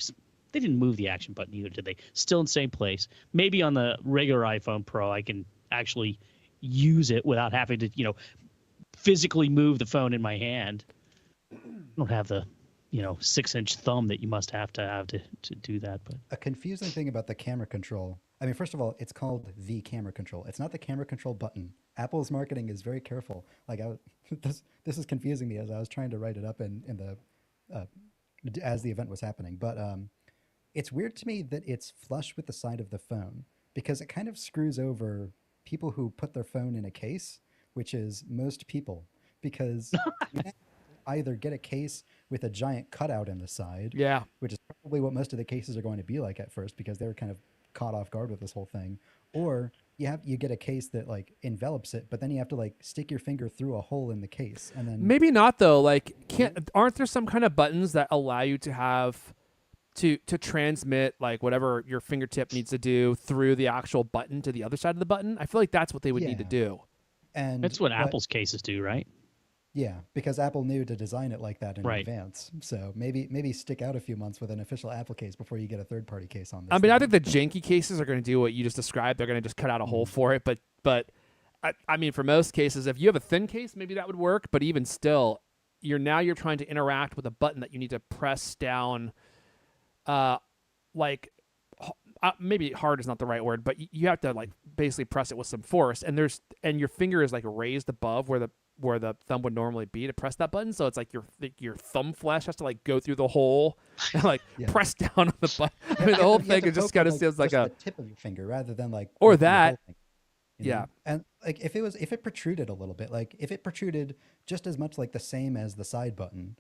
They didn't move the action button either, did they? Still in the same place. Maybe on the regular iPhone Pro, I can actually use it without having to, physically move the phone in my hand. I don't have the, 6-inch thumb that you must have to do that. But A confusing thing about the camera control. I mean, first of all, it's called the camera control. It's not the camera control button. Apple's marketing is very careful. Like, this is confusing me as I was trying to write it up in the as the event was happening. But it's weird to me that it's flush with the side of the phone, because it kind of screws over people who put their phone in a case, which is most people, because you either get a case with a giant cutout in the side, Yeah. which is probably what most of the cases are going to be like at first, because they were kind of caught off guard with this whole thing, or you get a case that like envelops it, but then you have to like stick your finger through a hole in the case, and then Maybe not though. Like, aren't there some kind of buttons that allow you to have to transmit like whatever your fingertip needs to do through the actual button to the other side of the button? I feel like that's what they would need to Yeah. do. and that's what but- Apple's cases do, right? Yeah, because Apple knew to design it like that in Right. advance. So maybe stick out a few months with an official Apple case before you get a third-party case on this. I mean, I thing. think the janky cases are going to do what you just described. They're going to just cut out a hole for it. But I mean, for most cases, if you have a thin case, maybe that would work. But even still, you're trying to interact with a button that you need to press down. Maybe hard is not the right word, but you have to like basically press it with some force, and your finger is like raised above where the thumb would normally be to press that button. So it's like your thumb flesh has to like go through the hole and like Yeah. press down on the button. I mean, the whole thing is just kind of feels like the tip of your finger rather than like Or working the that. whole thing, you Yeah. know? And like if it protruded a little bit, like if it protruded just as much like the same as the side button,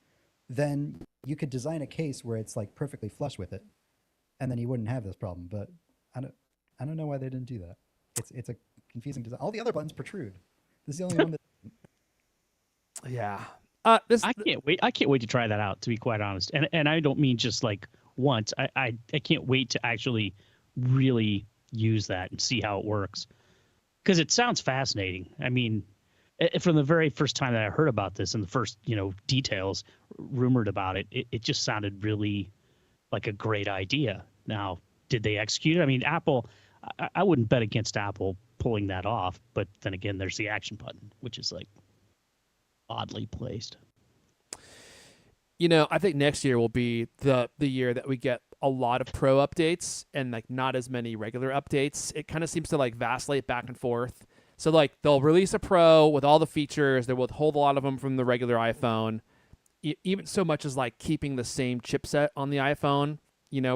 then you could design a case where it's like perfectly flush with it, and then you wouldn't have this problem. But I don't know why they didn't do that. It's a confusing design. All the other buttons protrude. This is the only one that. yeah. I can't wait. I can't wait to try that out, to be quite honest. And I don't mean just like once. I can't wait to actually really use that and see how it works, because it sounds fascinating. I mean, from the very first time that I heard about this and the first details rumored about it, it just sounded really like a great idea. Now, did they execute it? I mean, Apple. I wouldn't bet against Apple pulling that off. But then again, there's the action button, which is like oddly placed. I think next year will be the year that we get a lot of Pro updates and like not as many regular updates. It kind of seems to like vacillate back and forth. So like they'll release a Pro with all the features. They will withhold a lot of them from the regular iPhone, even so much as like keeping the same chipset on the iPhone,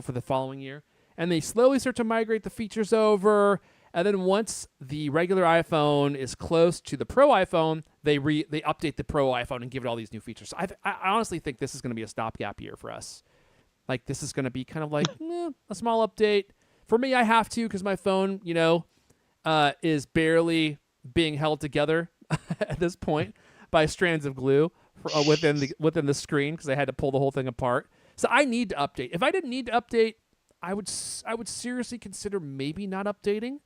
for the following year. And they slowly start to migrate the features over. And then once the regular iPhone is close to the Pro iPhone, they update the Pro iPhone and give it all these new features. So I honestly think this is going to be a stopgap year for us. Like this is going to be kind of like a small update. For me, I have to, because my phone, is barely being held together at this point by strands of glue within the screen, because I had to pull the whole thing apart. So I need to update. If I didn't need to update, I would seriously consider maybe not updating.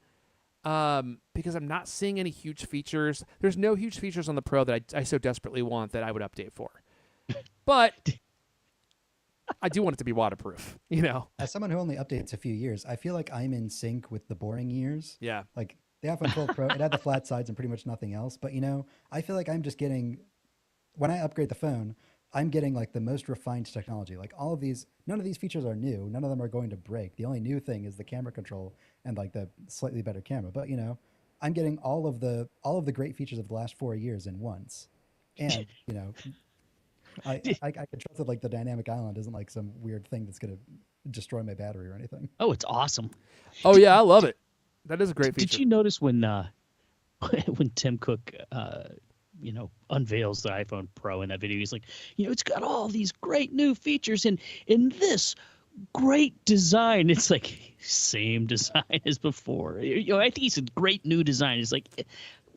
Because I'm not seeing any huge features. There's no huge features on the Pro that I so desperately want that I would update for. But I do want it to be waterproof, As someone who only updates a few years, I feel like I'm in sync with the boring years. Yeah. Like the iPhone 12 Pro, it had the flat sides and pretty much nothing else. But I feel like I'm just getting, when I upgrade the phone, I'm getting like the most refined technology. Like all of these, none of these features are new. None of them are going to break. The only new thing is the camera control and like the slightly better camera. But I'm getting all of the great features of the last 4 years in once. And I can trust that like the dynamic island isn't like some weird thing that's gonna destroy my battery or anything. Oh, it's awesome. Oh yeah, I love it. That is a great feature. Did you notice when Tim Cook unveils the iPhone Pro in that video, he's like, it's got all these great new features and in this great design. It's like same design as before. I think he said great new design. It's like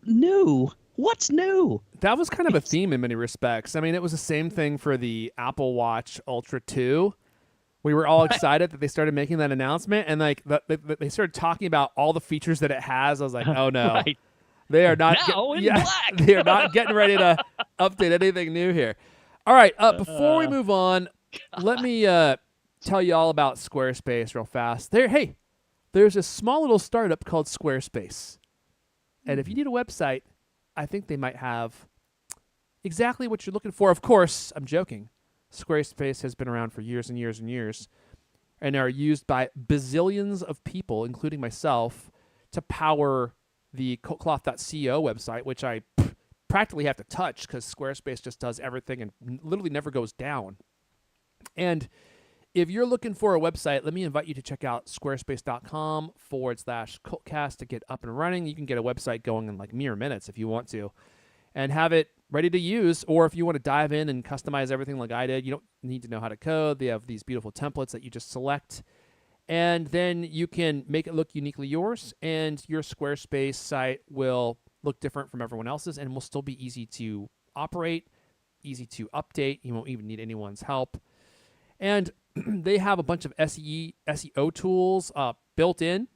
new. What's new? That was kind of a theme in many respects. I mean, it was the same thing for the Apple Watch Ultra 2, We were all excited that they started making that announcement, and like they started talking about all the features that it has. I was like, oh no, Right. they are not. Now in black. They are not getting ready to update anything new here. All right, before we move on, let me tell you all about Squarespace real fast. There's a small little startup called Squarespace, and if you need a website, I think they might have exactly what you're looking for. Of course, I'm joking. Squarespace has been around for years and years and years and are used by bazillions of people, including myself, to power the CultCloth.co website, which I practically have to touch because Squarespace just does everything and literally never goes down. And if you're looking for a website, let me invite you to check out squarespace.com/CultCast to get up and running. You can get a website going in like mere minutes if you want to and have it ready to use. Or if you want to dive in and customize everything like I did, you don't need to know how to code. They have these beautiful templates that you just select. And then you can make it look uniquely yours, and your Squarespace site will look different from everyone else's and will still be easy to operate, easy to update. You won't even need anyone's help. And they have a bunch of SEO tools built in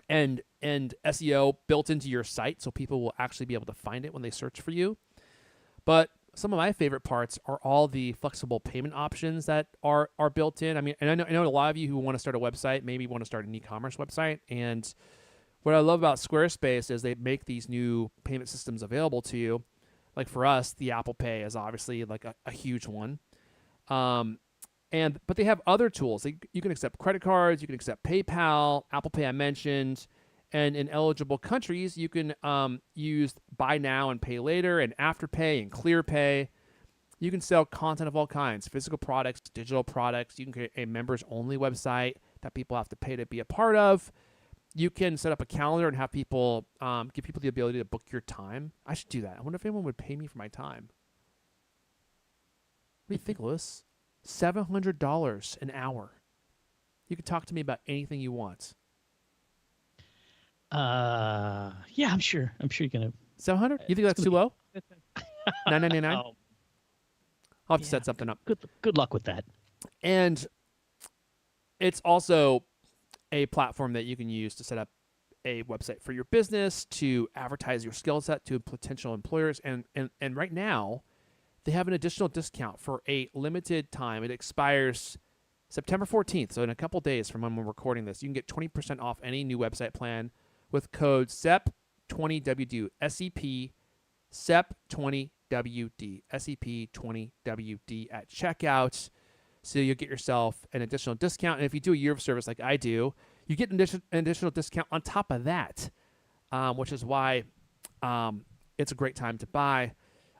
and SEO built into your site, so people will actually be able to find it when they search for you. But some of my favorite parts are all the flexible payment options that are built in. I mean, and I know a lot of you who want to start a website, maybe want to start an e-commerce website. And what I love about Squarespace is they make these new payment systems available to you. Like for us, the Apple Pay is obviously like a huge one. But they have other tools. You can accept credit cards, you can accept PayPal, Apple Pay I mentioned, and in eligible countries, you can use buy now and pay later and Afterpay and ClearPay. You can sell content of all kinds, physical products, digital products. You can create a members-only website that people have to pay to be a part of. You can set up a calendar and have people give people the ability to book your time. I should do that. I wonder if anyone would pay me for my time. What do you think, Lewis? $700 an hour. You can talk to me about anything you want. Yeah, I'm sure you're gonna. 700? You think that's too low? 999? Oh, I'll have to set something up. good luck with that. And it's also a platform that you can use to set up a website for your business, to advertise your skill set to potential employers. And right now, they have an additional discount for a limited time. It expires September 14th, so in a couple days from when we're recording this. You can get 20% off any new website plan with code SEP20WD, SEP SEP20WD, SEP20WD at checkout. So you'll get yourself an additional discount. And if you do a year of service like I do, you get an additional discount on top of that, which is why it's a great time to buy.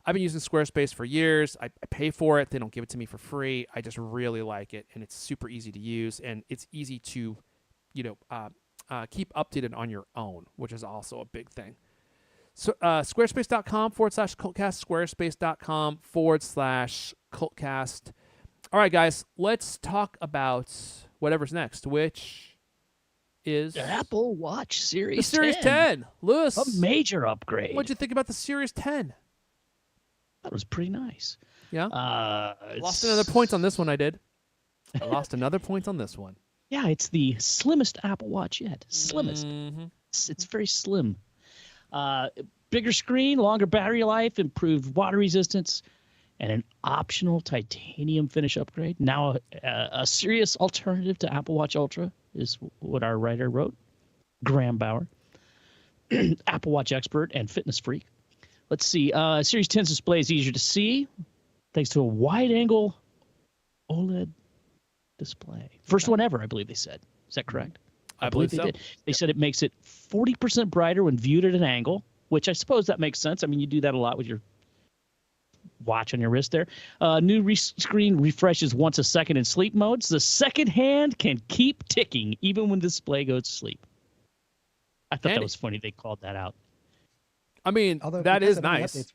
I've been using Squarespace for years. I pay for it. They don't give it to me for free. I just really like it, and it's super easy to use, and it's easy to, keep updated on your own, which is also a big thing. So squarespace.com/cultcast, squarespace.com/cultcast. All right, guys, let's talk about whatever's next, which is The Apple Watch Series the Series 10. 10. Lewis, A major upgrade. what'd you think about the Series 10? That was pretty nice. Yeah? It's- Lost another point on this one, I did. I lost another point on this one. Yeah, it's the slimmest Apple Watch yet. Slimmest. Mm-hmm. It's very slim. Bigger screen, longer battery life, improved water resistance, and an optional titanium finish upgrade. Now a serious alternative to Apple Watch Ultra is what our writer wrote. Graham Bauer, Apple Watch expert and fitness freak. Let's see. Series 10's display is easier to see thanks to a wide-angle OLED display. First one ever, I believe they said. Is that correct? I believe they so. did. They said it makes it 40% brighter when viewed at an angle, which I suppose that makes sense. I mean, you do that a lot with your watch on your wrist there. New screen refreshes once a second in sleep modes. The second hand can keep ticking even when the display goes to sleep. I thought that was funny. They called that out. I mean, Although that because is it only nice.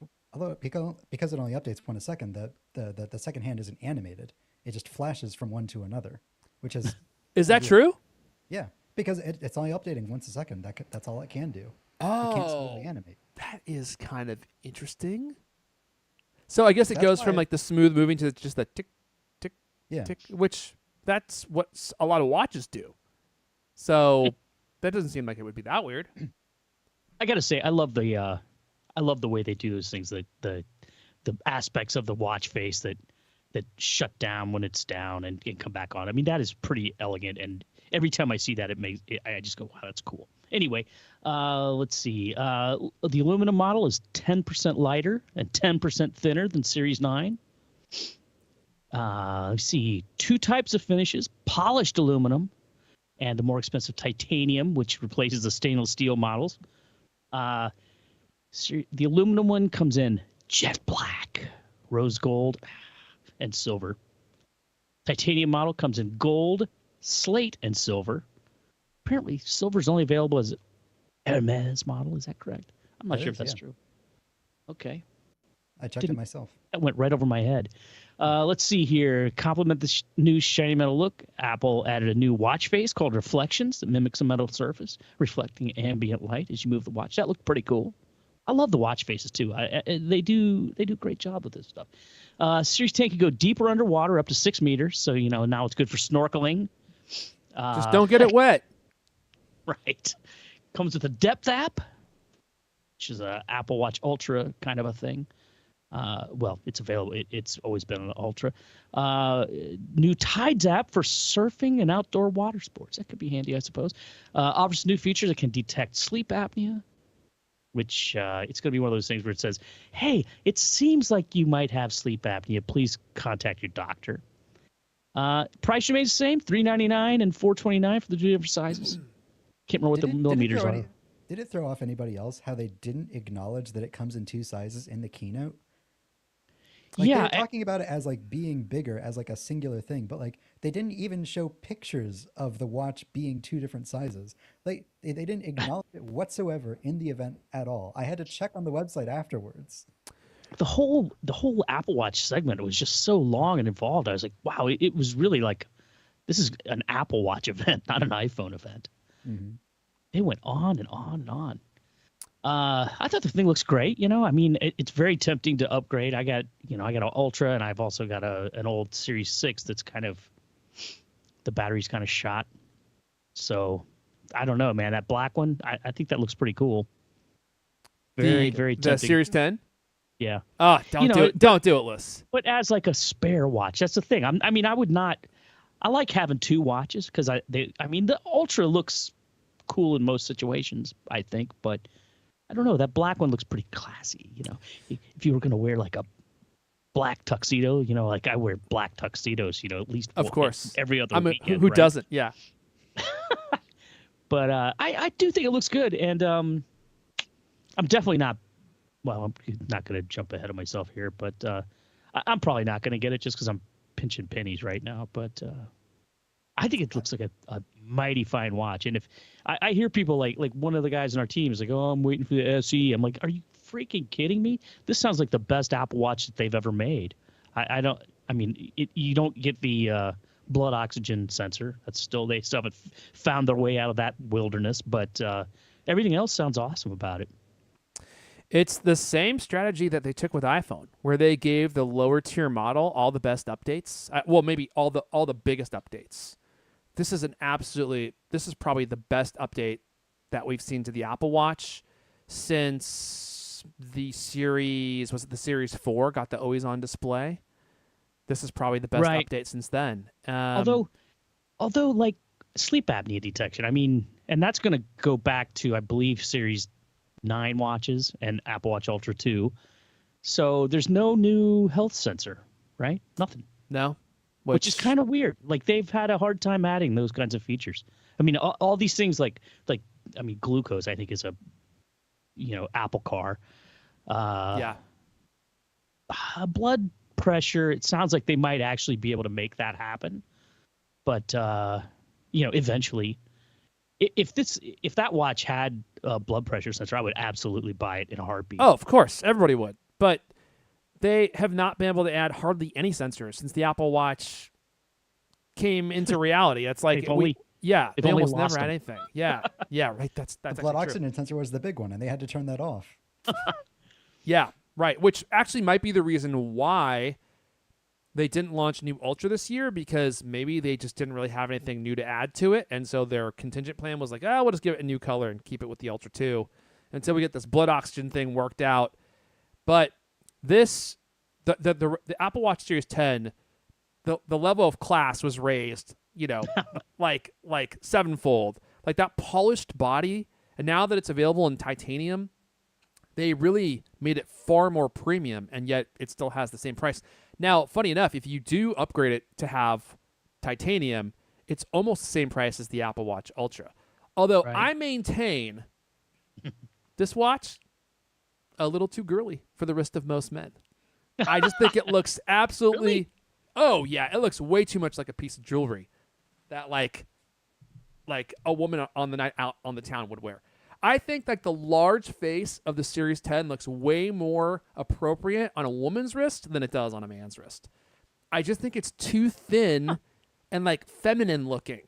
because it only updates one a second, the second hand isn't animated. It just flashes from one to another, which is Is that true? yeah, because it's only updating once a second. That's all it can do. It can't Oh, slowly animate. that is kind of interesting. So I guess it That's goes why from like the smooth moving to just the tick, tick, Yeah. tick, which that's what a lot of watches do. So that doesn't seem like it would be that weird. I gotta say, I love the way they do those things. The aspects of the watch face that shut down when it's down and come back on. I mean, that is pretty elegant. And every time I see that, I just go, wow, that's cool. Anyway, let's see. The aluminum model is 10% lighter and 10% thinner than Series 9. Let's see. 2 types of finishes: polished aluminum and the more expensive titanium, which replaces the stainless steel models. The aluminum one comes in jet black, rose gold, and silver. Titanium model comes in gold, slate, and silver. Apparently, silver is only available as Hermes model. Is that correct? I'm not sure if that's true. Okay. I checked it myself. That went right over my head. Let's see here. Complement the new shiny metal look, Apple added a new watch face called Reflections that mimics a metal surface, reflecting ambient light as you move the watch. That looked pretty cool. I love the watch faces too. They do a great job with this stuff. Series 10 can go deeper underwater, up to 6 meters. So now it's good for snorkeling. Just don't get it wet. Right. Comes with a depth app, which is a Apple Watch Ultra kind of a thing. Well, it's available. It's always been an Ultra. New Tides app for surfing and outdoor water sports. That could be handy, I suppose. Offers new features that can detect sleep apnea, which it's going to be one of those things where it says, hey, it seems like you might have sleep apnea. Please contact your doctor. Price remains the same, $399 and $429 for the 2 different sizes. Can't remember what the millimeters are. Did it throw off anybody else how they didn't acknowledge that it comes in 2 sizes in the keynote? Like, yeah, they were talking about it as like being bigger, as like a singular thing, but like they didn't even show pictures of the watch being 2 different sizes. Like they didn't acknowledge it whatsoever in the event at all. I had to check on the website afterwards. The whole Apple Watch segment was just so long and involved. I was like, wow, it was really like, this is an Apple Watch event, not an iPhone event. Mm-hmm. They went on and on and on. I thought the thing looks great. I mean, it's very tempting to upgrade. I got an Ultra, and I've also got an old Series 6 that's kind of, the battery's kind of shot. So I don't know, man. That black one, I think that looks pretty cool. Very tempting. The Series 10? Yeah. Don't do it. Don't do it, Liz. But as like a spare watch, that's the thing. I would not. I like having 2 watches because the Ultra looks cool in most situations, I think, but I don't know. That black one looks pretty classy. If you were going to wear like a black tuxedo, like I wear black tuxedos, at least of course every other weekend. Who right? doesn't? Yeah. But I do think it looks good, and I'm definitely not. Well, I'm not going to jump ahead of myself here, but I'm probably not going to get it just because I'm pinching pennies right now. But I think it looks like a mighty fine watch. And if I hear people like one of the guys in our team is like, oh, I'm waiting for the SE. I'm like, are you freaking kidding me? This sounds like the best Apple Watch that they've ever made. You don't get the blood oxygen sensor. They still haven't found their way out of that wilderness. But everything else sounds awesome about it. It's the same strategy that they took with iPhone, where they gave the lower tier model all the best updates. Maybe all the biggest updates. This is probably the best update that we've seen to the Apple Watch since the Series 4 got the always on display. This is probably the best update since then. Although like sleep apnea detection, and that's going to go back to, I believe, Series 9 watches and Apple Watch Ultra 2. So there's no new health sensor, right? Nothing. No. Which is kind of weird. Like they've had a hard time adding those kinds of features. All these things like glucose, I think is a Apple Car. Yeah. Blood pressure, it sounds like they might actually be able to make that happen. But eventually, if that watch had a blood pressure sensor, I would absolutely buy it in a heartbeat. Oh, of course, everybody would. But they have not been able to add hardly any sensors since the Apple Watch came into reality. It's like they almost never had anything. Yeah, right. That's the blood oxygen sensor was the big one, and they had to turn that off. Yeah, right. Which actually might be the reason why they didn't launch new Ultra this year because maybe they just didn't really have anything new to add to it, and so their contingent plan was like, we'll just give it a new color and keep it with the Ultra 2 until we get this blood oxygen thing worked out. But this, the Apple Watch Series 10, the level of class was raised, like sevenfold. Like that polished body, and now that it's available in titanium, they really made it far more premium, and yet it still has the same price. Now, funny enough, if you do upgrade it to have titanium, it's almost the same price as the Apple Watch Ultra. Although I maintain this watch a little too girly for the wrist of most men. I just think it looks absolutely Really? Oh yeah, it looks way too much like a piece of jewelry that like a woman on the night out on the town would wear. I think like the large face of the Series 10 looks way more appropriate on a woman's wrist than it does on a man's wrist. I just think it's too thin and like feminine looking.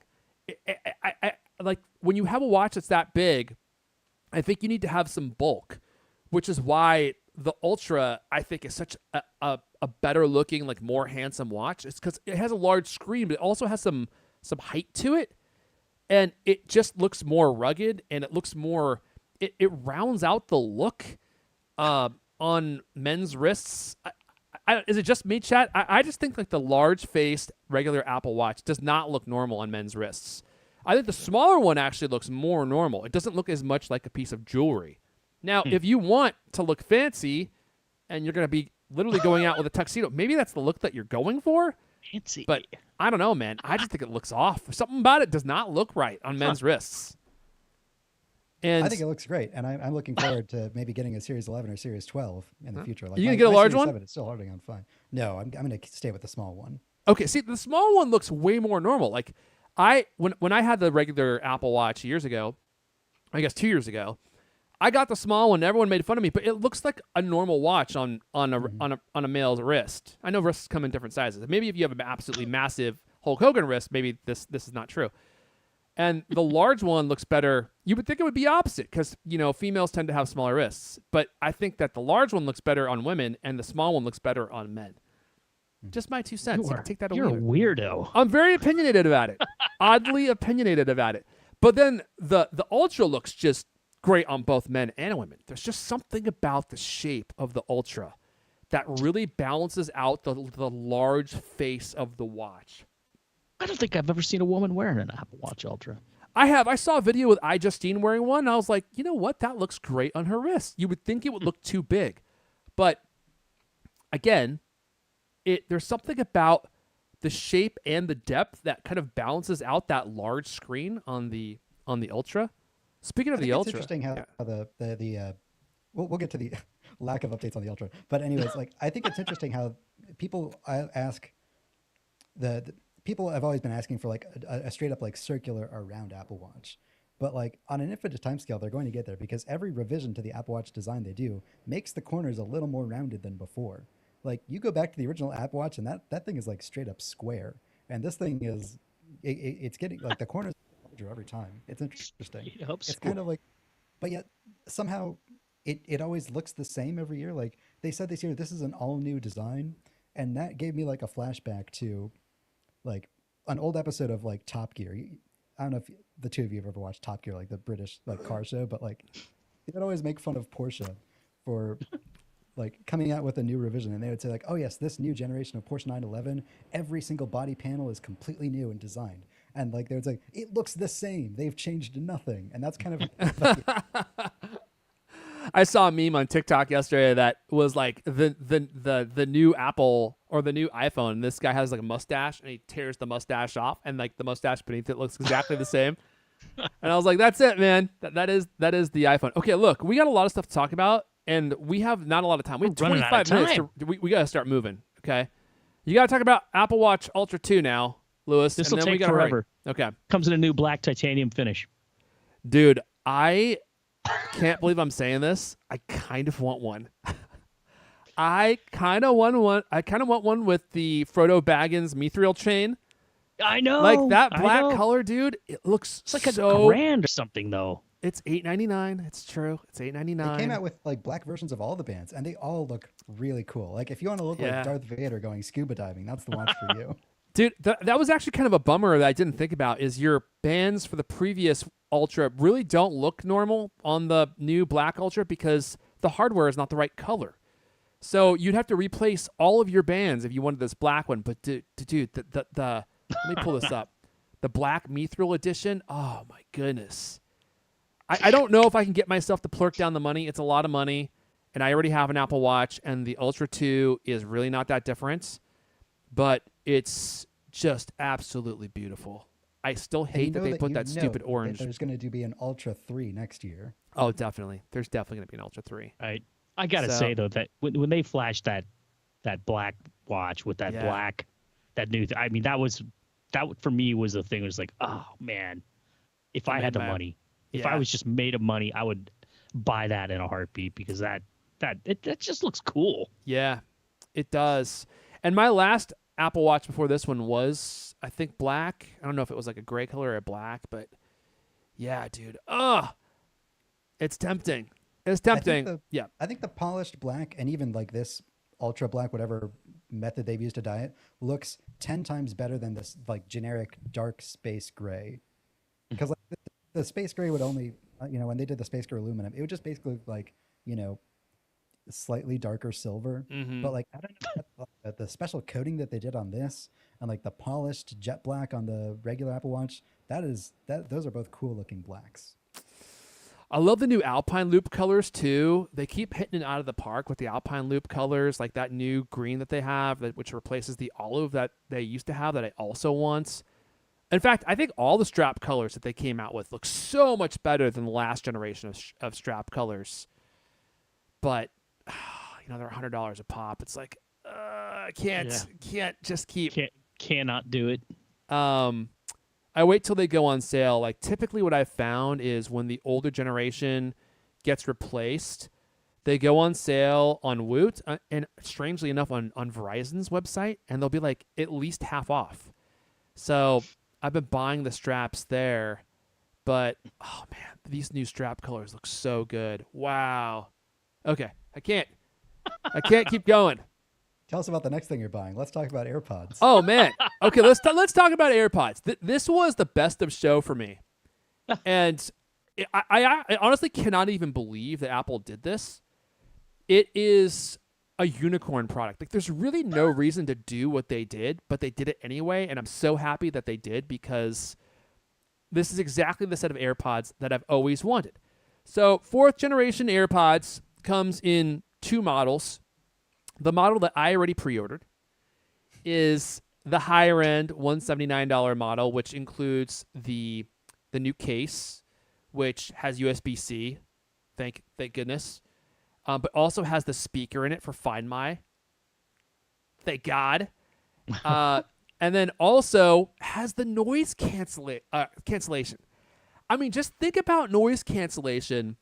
I like when you have a watch that's that big, I think you need to have some bulk, which is why the Ultra I think is such a better looking, like more handsome watch. It's because it has a large screen, but it also has some height to it. And it just looks more rugged, and it looks more. It rounds out the look on men's wrists. Is it just me, chat? I just think like the large-faced regular Apple Watch does not look normal on men's wrists. I think the smaller one actually looks more normal. It doesn't look as much like a piece of jewelry. Now, if you want to look fancy, and you're going to be literally going out with a tuxedo, maybe that's the look that you're going for. Fancy. But I don't know, man. I just think it looks off. Something about it does not look right on men's wrists. And I think it looks great, and I'm looking forward to maybe getting a Series 11 or Series 12 in the future. Like, you gonna get a large Series one? 7 is still holding on fine. No, I'm going to stay with the small one. Okay, see, the small one looks way more normal. Like when I had the regular Apple Watch years ago, I guess 2 years ago, I got the small one. Everyone made fun of me, but it looks like a normal watch on a male's wrist. I know wrists come in different sizes. Maybe if you have an absolutely massive Hulk Hogan wrist, maybe this is not true. And the large one looks better. You would think it would be opposite because females tend to have smaller wrists, but I think that the large one looks better on women and the small one looks better on men. Just my 2 cents. You can take that or You're a leave it. weirdo. I'm very opinionated about it. Oddly opinionated about it. But then the Ultra looks just great on both men and women. There's just something about the shape of the Ultra that really balances out the large face of the watch. I don't think I've ever seen a woman wearing an Apple Watch Ultra. I have. I saw a video with Justine wearing one, and I was like, you know what? That looks great on her wrist. You would think it would look too big. But, again, there's something about the shape and the depth that kind of balances out that large screen on the Ultra. Speaking of the Ultra, it's interesting how we'll get to the lack of updates on the Ultra, but anyways, like I think it's interesting how people people have always been asking for like a straight up like circular or round Apple Watch, but like on an infinite timescale, they're going to get there because every revision to the Apple Watch design they do makes the corners a little more rounded than before. Like you go back to the original Apple Watch and that thing is like straight up square, and this thing is it's getting like the corners every time. It's interesting. It's kind of like, but yet somehow it always looks the same every year. Like they said this year, this is an all new design, and that gave me like a flashback to like an old episode of like Top Gear. I don't know if the two of you have ever watched Top Gear, like the British like car show, but like they would always make fun of Porsche for like coming out with a new revision, and they would say like, oh yes, this new generation of Porsche 911, every single body panel is completely new and designed. And like they would say, it looks the same. They've changed nothing. And that's kind of like, I saw a meme on TikTok yesterday that was like the new Apple or the new iPhone. And this guy has like a mustache and he tears the mustache off, and like the mustache beneath it looks exactly the same. And I was like, that's it, man. That is the iPhone. Okay, look, we got a lot of stuff to talk about, and we have not a lot of time. We have 25 minutes. We got to start moving. Okay, you got to talk about Apple Watch Ultra 2 now, Lewis. This will take forever. Okay. Comes in a new black titanium finish. Dude, I can't believe I'm saying this. I kind of want one. I kind of want one with the Frodo Baggins mithril chain. I know. Like that black color, dude. It looks it's like so a grand or something, though. It's $8.99. It's true. It's $8.99. They came out with like black versions of all the bands, and they all look really cool. Like if you want to look Yeah. like Darth Vader going scuba diving, that's the watch for you. Dude, that was actually kind of a bummer that I didn't think about. Is your bands for the previous Ultra really don't look normal on the new Black Ultra because the hardware is not the right color. So you'd have to replace all of your bands if you wanted this black one. But dude, the let me pull this up. The Black Mithril Edition. Oh my goodness. I don't know if I can get myself to plurk down the money. It's a lot of money, and I already have an Apple Watch, and the Ultra 2 is really not that different, but it's just absolutely beautiful. I still hate that they put that stupid orange. There's going to be an Ultra 3 next year. Oh, definitely. There's definitely going to be an Ultra 3. I gotta say though that when they flashed that black watch with that black, that new, I mean that for me was the thing. It was like, oh man, if I had the money, if I was just made of money, I would buy that in a heartbeat because that just looks cool. Yeah, it does. And my last Apple Watch before this one was, I think, black. I don't know if it was like a gray color or a black, but yeah, dude. It's tempting. It's tempting. I think the polished black and even like this ultra black, whatever method they've used to dye it, looks 10 times better than this like generic dark space gray. Because like the space gray would only, when they did the space gray aluminum, it would just basically look like, slightly darker silver. Mm-hmm. But like, I don't know, the special coating that they did on this and like the polished jet black on the regular Apple Watch, those are both cool looking blacks. I love the new Alpine Loop colors too. They keep hitting it out of the park with the Alpine Loop colors, like that new green that they have, which replaces the olive that they used to have that I also want. In fact, I think all the strap colors that they came out with look so much better than the last generation of strap colors. But they're $100 a pop. It's like I can't just keep cannot do it. I wait till they go on sale. Like typically what I've found is when the older generation gets replaced, they go on sale on Woot and strangely enough on Verizon's website, and they'll be like at least half off. So I've been buying the straps there, but oh man, these new strap colors look so good. Wow. Okay, I can't keep going. Tell us about the next thing you're buying. Let's talk about AirPods. Oh man. Okay, let's talk about AirPods. This was the best of show for me, and I honestly cannot even believe that Apple did this. It is a unicorn product. Like, there's really no reason to do what they did, but they did it anyway, and I'm so happy that they did because this is exactly the set of AirPods that I've always wanted. So, 4th generation AirPods comes in 2 models. The model that I already pre-ordered is the higher end $179 model, which includes the new case, which has USB-C, thank goodness, but also has the speaker in it for Find My. Thank God. And then also has the noise cancellation. I mean, just think about noise cancellation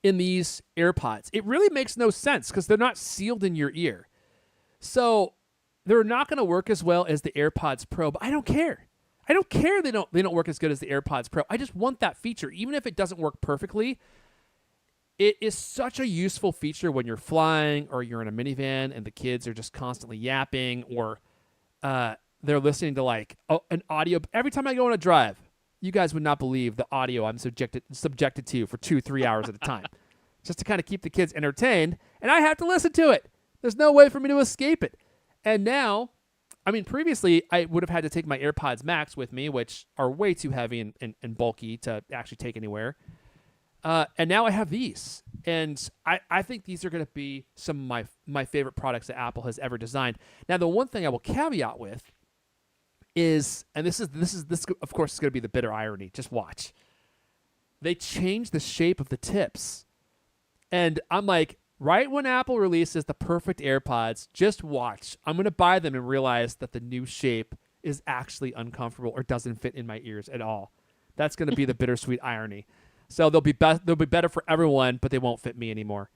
in these AirPods. It really makes no sense because they're not sealed in your ear. So they're not going to work as well as the AirPods Pro, but I don't care. I don't care they don't work as good as the AirPods Pro. I just want that feature. Even if it doesn't work perfectly, it is such a useful feature when you're flying or you're in a minivan and the kids are just constantly yapping or they're listening to like an audio. Every time I go on a drive, you guys would not believe the audio I'm subjected to for 2-3 hours at a time, just to kind of keep the kids entertained, and I have to listen to it. There's no way for me to escape it. And now, I mean, previously I would have had to take my AirPods Max with me, which are way too heavy and bulky to actually take anywhere. And now I have these, and I think these are going to be some of my favorite products that Apple has ever designed. Now, the one thing I will caveat with is, and this of course is going to be the bitter irony. Just watch. They changed the shape of the tips, and I'm like, right when Apple releases the perfect AirPods, just watch. I'm going to buy them and realize that the new shape is actually uncomfortable or doesn't fit in my ears at all. That's going to be the bittersweet irony. So they'll be better for everyone, but they won't fit me anymore.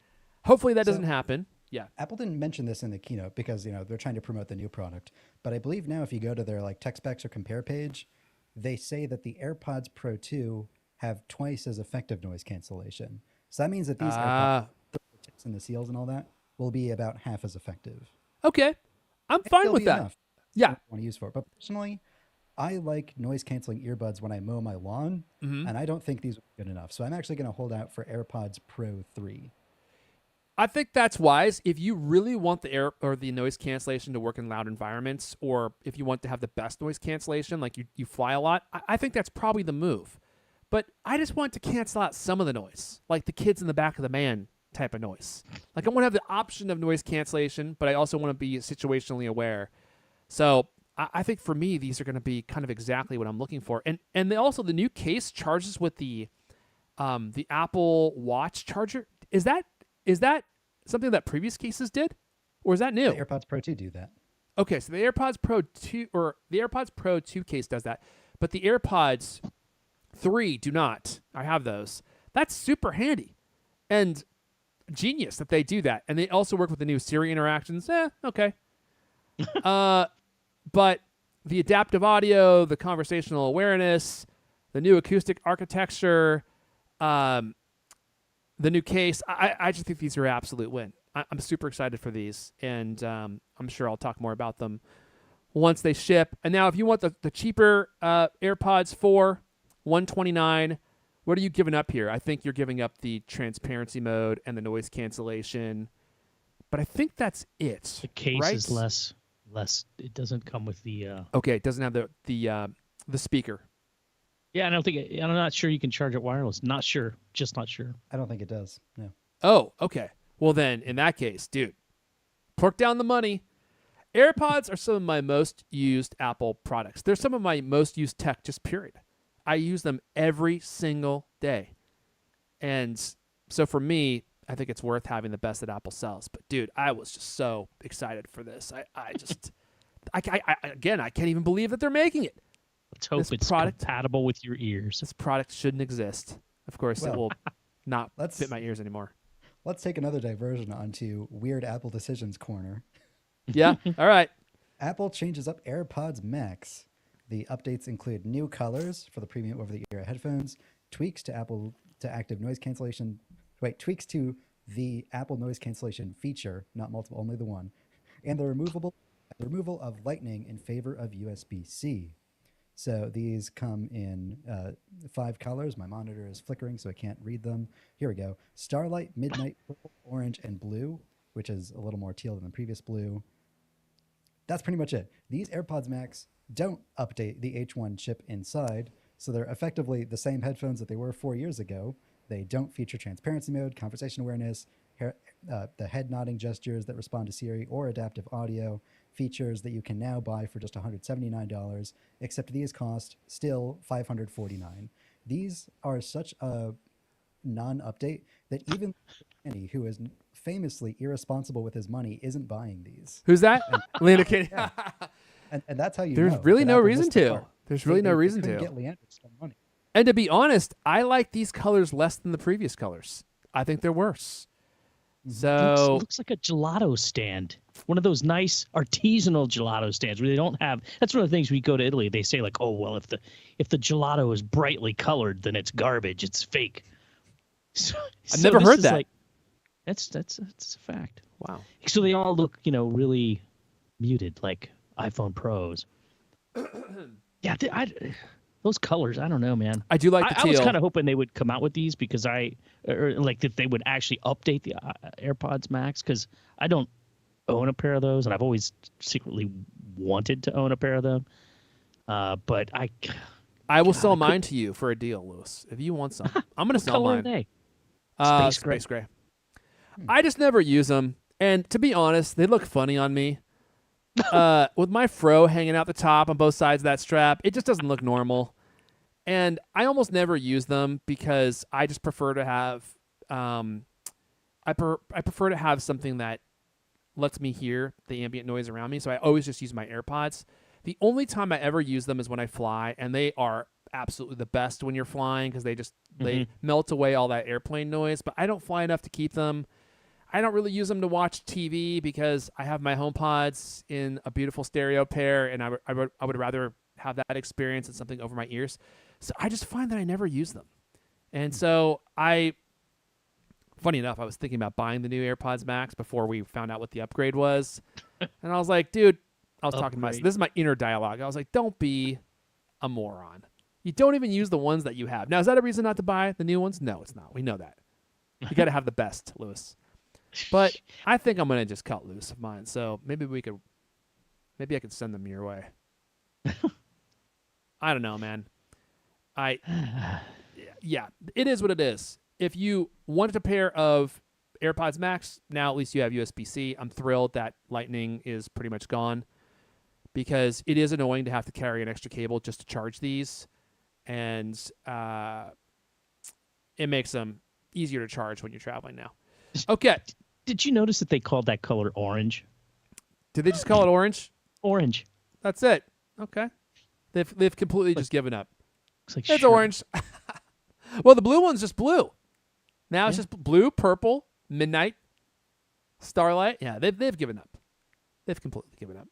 Hopefully that doesn't happen. Yeah. Apple didn't mention this in the keynote because, they're trying to promote the new product. But I believe now if you go to their like tech specs or compare page, they say that the AirPods Pro 2 have twice as effective noise cancellation. So that means that these AirPods, Ah, the tips and the seals and all that, will be about half as effective. okay. I'm And fine they'll with be that. enough. Yeah. Want to use for it. But personally, I like noise canceling earbuds when I mow my lawn, Hmm. and I don't think these are good enough. So I'm actually going to hold out for AirPods Pro 3. I think that's wise. If you really want the air or the noise cancellation to work in loud environments, or if you want to have the best noise cancellation, like you fly a lot, I think that's probably the move. But I just want to cancel out some of the noise, like the kids in the back of the van type of noise. Like I want to have the option of noise cancellation, but I also want to be situationally aware. So I think for me, these are going to be kind of exactly what I'm looking for. And also the new case charges with the Apple Watch charger. Is that something that previous cases did, or is that new? The AirPods Pro 2 do that. Okay, so the AirPods Pro 2 or the AirPods Pro 2 case does that, but the AirPods 3 do not. I have those. That's super handy and genius that they do that. And they also work with the new Siri interactions. Okay. But the adaptive audio, the conversational awareness, the new acoustic architecture, the new case, I just think these are an absolute win. I'm super excited for these, and I'm sure I'll talk more about them once they ship. And now if you want the cheaper AirPods 4, $129, what are you giving up here? I think you're giving up the transparency mode and the noise cancellation, but I think that's it. The case right? is less. It doesn't come with the. Okay, it doesn't have the speaker. Yeah, I'm not sure you can charge it wireless. Not sure. Just not sure. I don't think it does. No. Oh, okay. Well then, in that case, dude, pork down the money. AirPods are some of my most used Apple products. They're some of my most used tech, just period. I use them every single day. And so for me, I think it's worth having the best that Apple sells. But dude, I was just so excited for this. I just, I can't even believe that they're making it. Let's hope This it's product- compatible with your ears. This product shouldn't exist. Of course, it Well, will not let's- fit my ears anymore. Let's take another diversion onto Weird Apple Decisions Corner. Yeah. All right. Apple changes up AirPods Max. The updates include new colors for the premium over-the-ear headphones, tweaks to active noise cancellation. Tweaks to the Apple noise cancellation feature, not multiple, only the one, and the removal of Lightning in favor of USB-C. So these come in 5 colors. My monitor is flickering, so I can't read them. Here we go. Starlight, Midnight, Purple, Orange, and Blue, which is a little more teal than the previous blue. That's pretty much it. These AirPods Max don't update the H1 chip inside, so they're effectively the same headphones that they were 4 years ago. They don't feature transparency mode, conversation awareness, the head nodding gestures that respond to Siri, or adaptive audio features that you can now buy for just $179, except these cost still $549. These are such a non-update that even Gandy, who is famously irresponsible with his money, isn't buying these. Who's that? Leander King. Yeah. And that's how you There's know really that no Apple reason missed the to. mark. There's really no reason couldn't to. get Leander to spend money. And to be honest, I like these colors less than the previous colors. I think they're worse. So looks like a gelato stand. One of those nice artisanal gelato stands where they don't have. That's one of the things we go to Italy. They say like, oh well, if the gelato is brightly colored, then it's garbage. It's fake. I've never heard that. That's a fact. wow. So they all look, really muted, like iPhone Pros. Yeah, those colors, I don't know, man. I do like the I teal. was kind of hoping they would come out with these because that they would actually update the AirPods Max because I don't own a pair of those, and I've always secretly wanted to own a pair of them. But I will sell mine to you for a deal, Lewis. If you want some, I'm going to sell color are mine. they? Space gray. I just never use them, and to be honest, they look funny on me. With my fro hanging out the top on both sides of that strap, it just doesn't look normal. And I almost never use them because I just prefer to have, I prefer to have something that lets me hear the ambient noise around me. So I always just use my AirPods. The only time I ever use them is when I fly, and they are absolutely the best when you're flying because they melt away all that airplane noise. But I don't fly enough to keep them. I don't really use them to watch TV because I have my HomePods in a beautiful stereo pair, and I would rather have that experience than something over my ears. So I just find that I never use them. And so funny enough, I was thinking about buying the new AirPods Max before we found out what the upgrade was. And I was like, dude, I was talking to myself. This is my inner dialogue. I was like, don't be a moron. You don't even use the ones that you have. Now, is that a reason not to buy the new ones? No, it's not. We know that. You got to have the best, Lewis. But I think I'm going to just cut loose of mine. So maybe I could send them your way. I don't know, man. Yeah, it is what it is. If you wanted a pair of AirPods Max, now at least you have USB-C. I'm thrilled that Lightning is pretty much gone because it is annoying to have to carry an extra cable just to charge these. And it makes them easier to charge when you're traveling now. Okay. Did you notice that they called that color orange? Did they just call it orange? Orange. That's it. Okay. They've completely just given up. Looks like It's sugar. orange. Well, the blue one's just blue. Now it's just blue, purple, midnight, starlight. Yeah, they've given up. They've completely given up.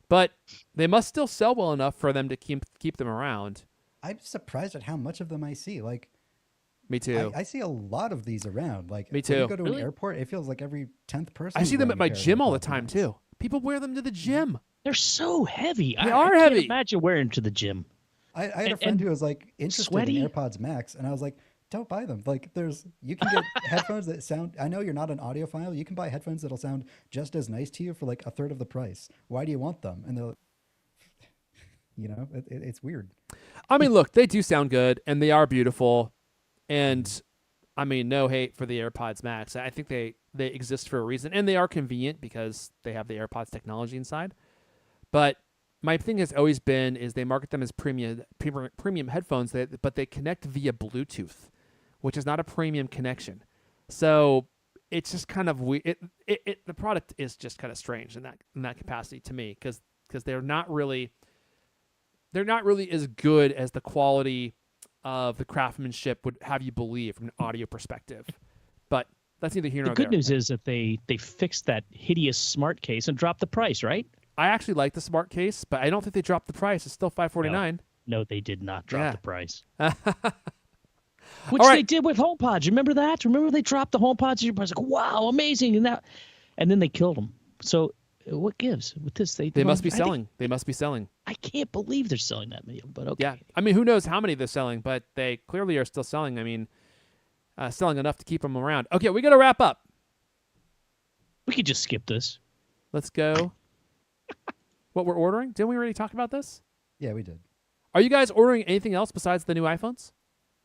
But they must still sell well enough for them to keep them around. I'm surprised at how much of them I see. Like, Me too. I see a lot of these around. Like, Me when too. you go to Really? an airport, it feels like every 10th person. I see is them wearing at a my pair of gym all the AirPods time Max. too. People wear them to the gym. They're so heavy. They I are can't heavy. imagine wearing to the gym. I had a And- friend and who was like interested sweaty? in AirPods Max, and I was like, don't buy them. Like, you can get headphones that sound. I know you're not an audiophile. You can buy headphones that'll sound just as nice to you for like a third of the price. Why do you want them? And they'll, it's weird. I mean, look, they do sound good and they are beautiful. And I mean, no hate for the AirPods Max. I think they exist for a reason, and they are convenient because they have the AirPods technology inside. But my thing has always been is they market them as premium headphones, but they connect via Bluetooth, which is not a premium connection. So it's just kind of weird. The product is just kind of strange in that capacity to me because they're not really as good as the quality of the craftsmanship would have you believe from an audio perspective. But that's neither here The nor good there. news is that they fixed that hideous smart case and dropped the price, right? I actually like the smart case, but I don't think they dropped the price. It's still $549. No, they did not drop Yeah. the price. All Which right. they did with HomePods. Remember that? Remember they dropped the HomePods? Everybody's like, wow, amazing. And then they killed them. So what gives? With this, They must be selling. They must be selling. I can't believe they're selling that many, but okay. Yeah. I mean, who knows how many they're selling, but they clearly are still selling. I mean, selling enough to keep them around. Okay, we got to wrap up. We could just skip this. Let's go. What we're ordering? Didn't we already talk about this? Yeah, we did. Are you guys ordering anything else besides the new iPhones?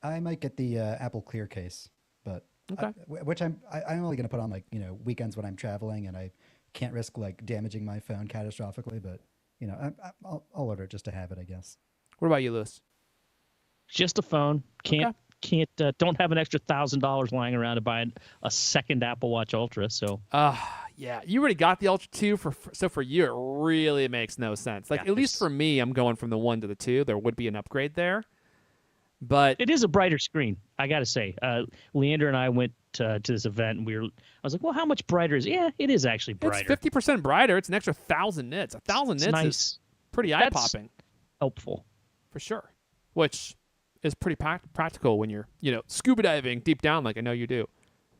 I might get the Apple Clear case, but Okay. which I'm only going to put on like weekends when I'm traveling and I can't risk like damaging my phone catastrophically. But I'll order it just to have it, I guess. What about you, Lewis? Just a phone. Can't don't have an extra $1,000 lying around to buy a second Apple Watch Ultra. So Yeah, you already got the Ultra 2 so for you it really makes no sense. Like Yeah, at least for me, I'm going from the 1 to the 2. There would be an upgrade there. But it is a brighter screen, I got to say. Leander and I went to this event, and I was like, well, how much brighter is it? Yeah, it is actually brighter. it's 50% brighter. It's an extra 1,000 nits. 1,000 It's nits nice. is pretty That's eye-popping helpful. for sure, which is pretty practical when you're, scuba diving deep down like I know you do.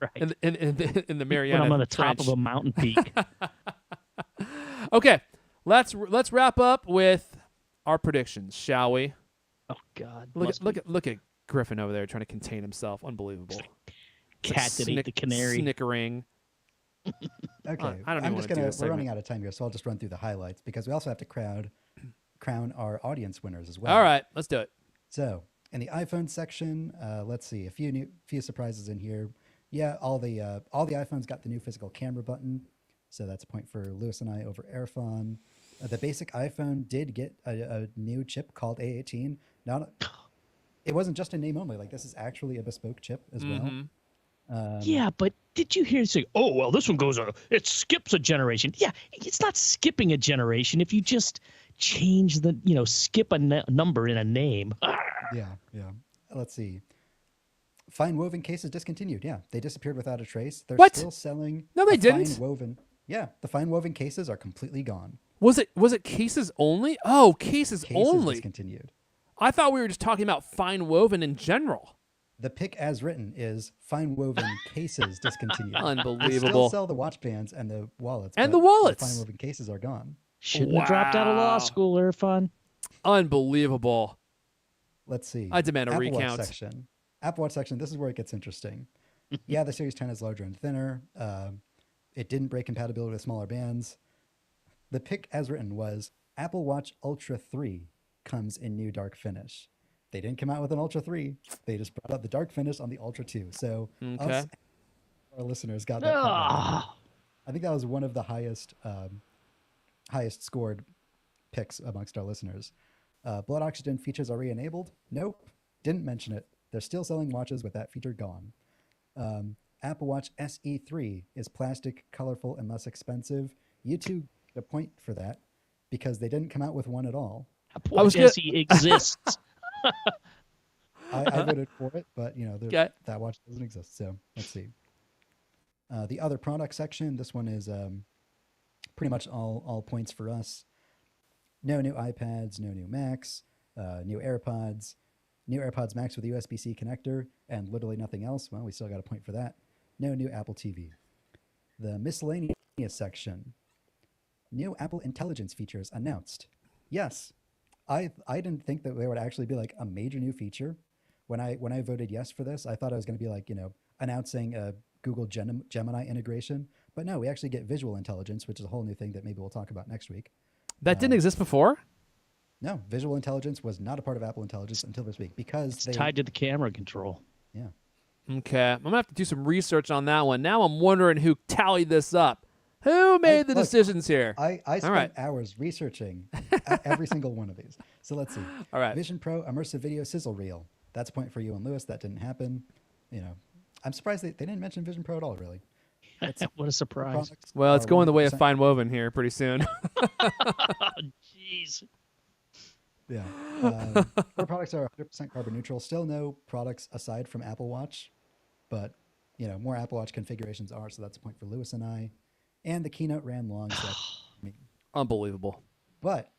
Right. In the Mariana When I'm on the Trench. top of a mountain peak. Okay, let's wrap up with our predictions, shall we? Oh, God. Look at Griffin over there trying to contain himself. Unbelievable. Cat that ate the canary. Snickering. Okay, I don't even I'm wanna just do gonna. this We're running segment. out of time here, so I'll just run through the highlights because we also have to crown our audience winners as well. All right, let's do it. So in the iPhone section, let's see a few surprises in here. Yeah, all the iPhones got the new physical camera button, so that's a point for Lewis and I over Airphone. The basic iPhone did get a new chip called A18. It wasn't just a name only. Like this is actually a bespoke chip as Mm-hmm. well. Yeah, but did you hear it say, oh, well, this one it skips a generation. Yeah, it's not skipping a generation if you just change skip a number in a name. Yeah. Let's see. Fine woven cases discontinued. Yeah, they disappeared without a trace. They're What? still selling. No, they the didn't. Fine woven. Yeah, the fine woven cases are completely gone. Was it cases only? Oh, cases Cases only. discontinued. I thought we were just talking about fine woven in general. The pick as written is fine woven cases discontinued. They still Unbelievable. sell the watch bands and the wallets. And but the wallets. fine woven cases are gone. Shouldn't have dropped out of law Wow. school, Irfan. Unbelievable. Let's see. I demand a Apple recount. Watch section. Apple Watch section. This is where it gets interesting. Yeah, the Series 10 is larger and thinner. It didn't break compatibility with smaller bands. The pick as written was Apple Watch Ultra 3 comes in new dark finish. They didn't come out with an Ultra 3. They just brought out the dark finish on the Ultra 2. So Okay. our listeners got that. Right. I think that was one of the highest scored picks amongst our listeners. Blood oxygen features are re-enabled? Nope. Didn't mention it. They're still selling watches with that feature gone. Apple Watch SE3 is plastic, colorful, and less expensive. You two get a point for that because they didn't come out with one at all. Apple Watch SE exists. I voted for it, but Okay. that watch doesn't exist. So let's see. The other product section. This one is pretty much all points for us. No new iPads, no new Macs, new AirPods Max with USB-C connector, and literally nothing else. Well, we still got a point for that. No new Apple TV. The miscellaneous section. New Apple Intelligence features announced. Yes, I didn't think that there would actually be like a major new feature. When I voted yes for this, I thought it was going to be like, announcing a Google Gemini integration. But no, we actually get visual intelligence, which is a whole new thing that maybe we'll talk about next week. That didn't exist before? No, visual intelligence was not a part of Apple Intelligence until this week because It's tied to the camera control. Yeah. Okay. I'm going to have to do some research on that one. Now I'm wondering who tallied this up. Who made the decisions here? I spent right. hours researching every single one of these. So let's see. All right. Vision Pro immersive video sizzle reel. That's a point for you and Lewis. That didn't happen. I'm surprised they didn't mention Vision Pro at all, really. What a surprise. Well, it's are going the way of 100% fine woven here pretty soon. Jeez. Yeah. Our products are 100% carbon neutral. Still no products aside from Apple Watch, but more Apple Watch configurations are, so that's a point for Lewis and I. And the keynote ran long, so that's me. Unbelievable. But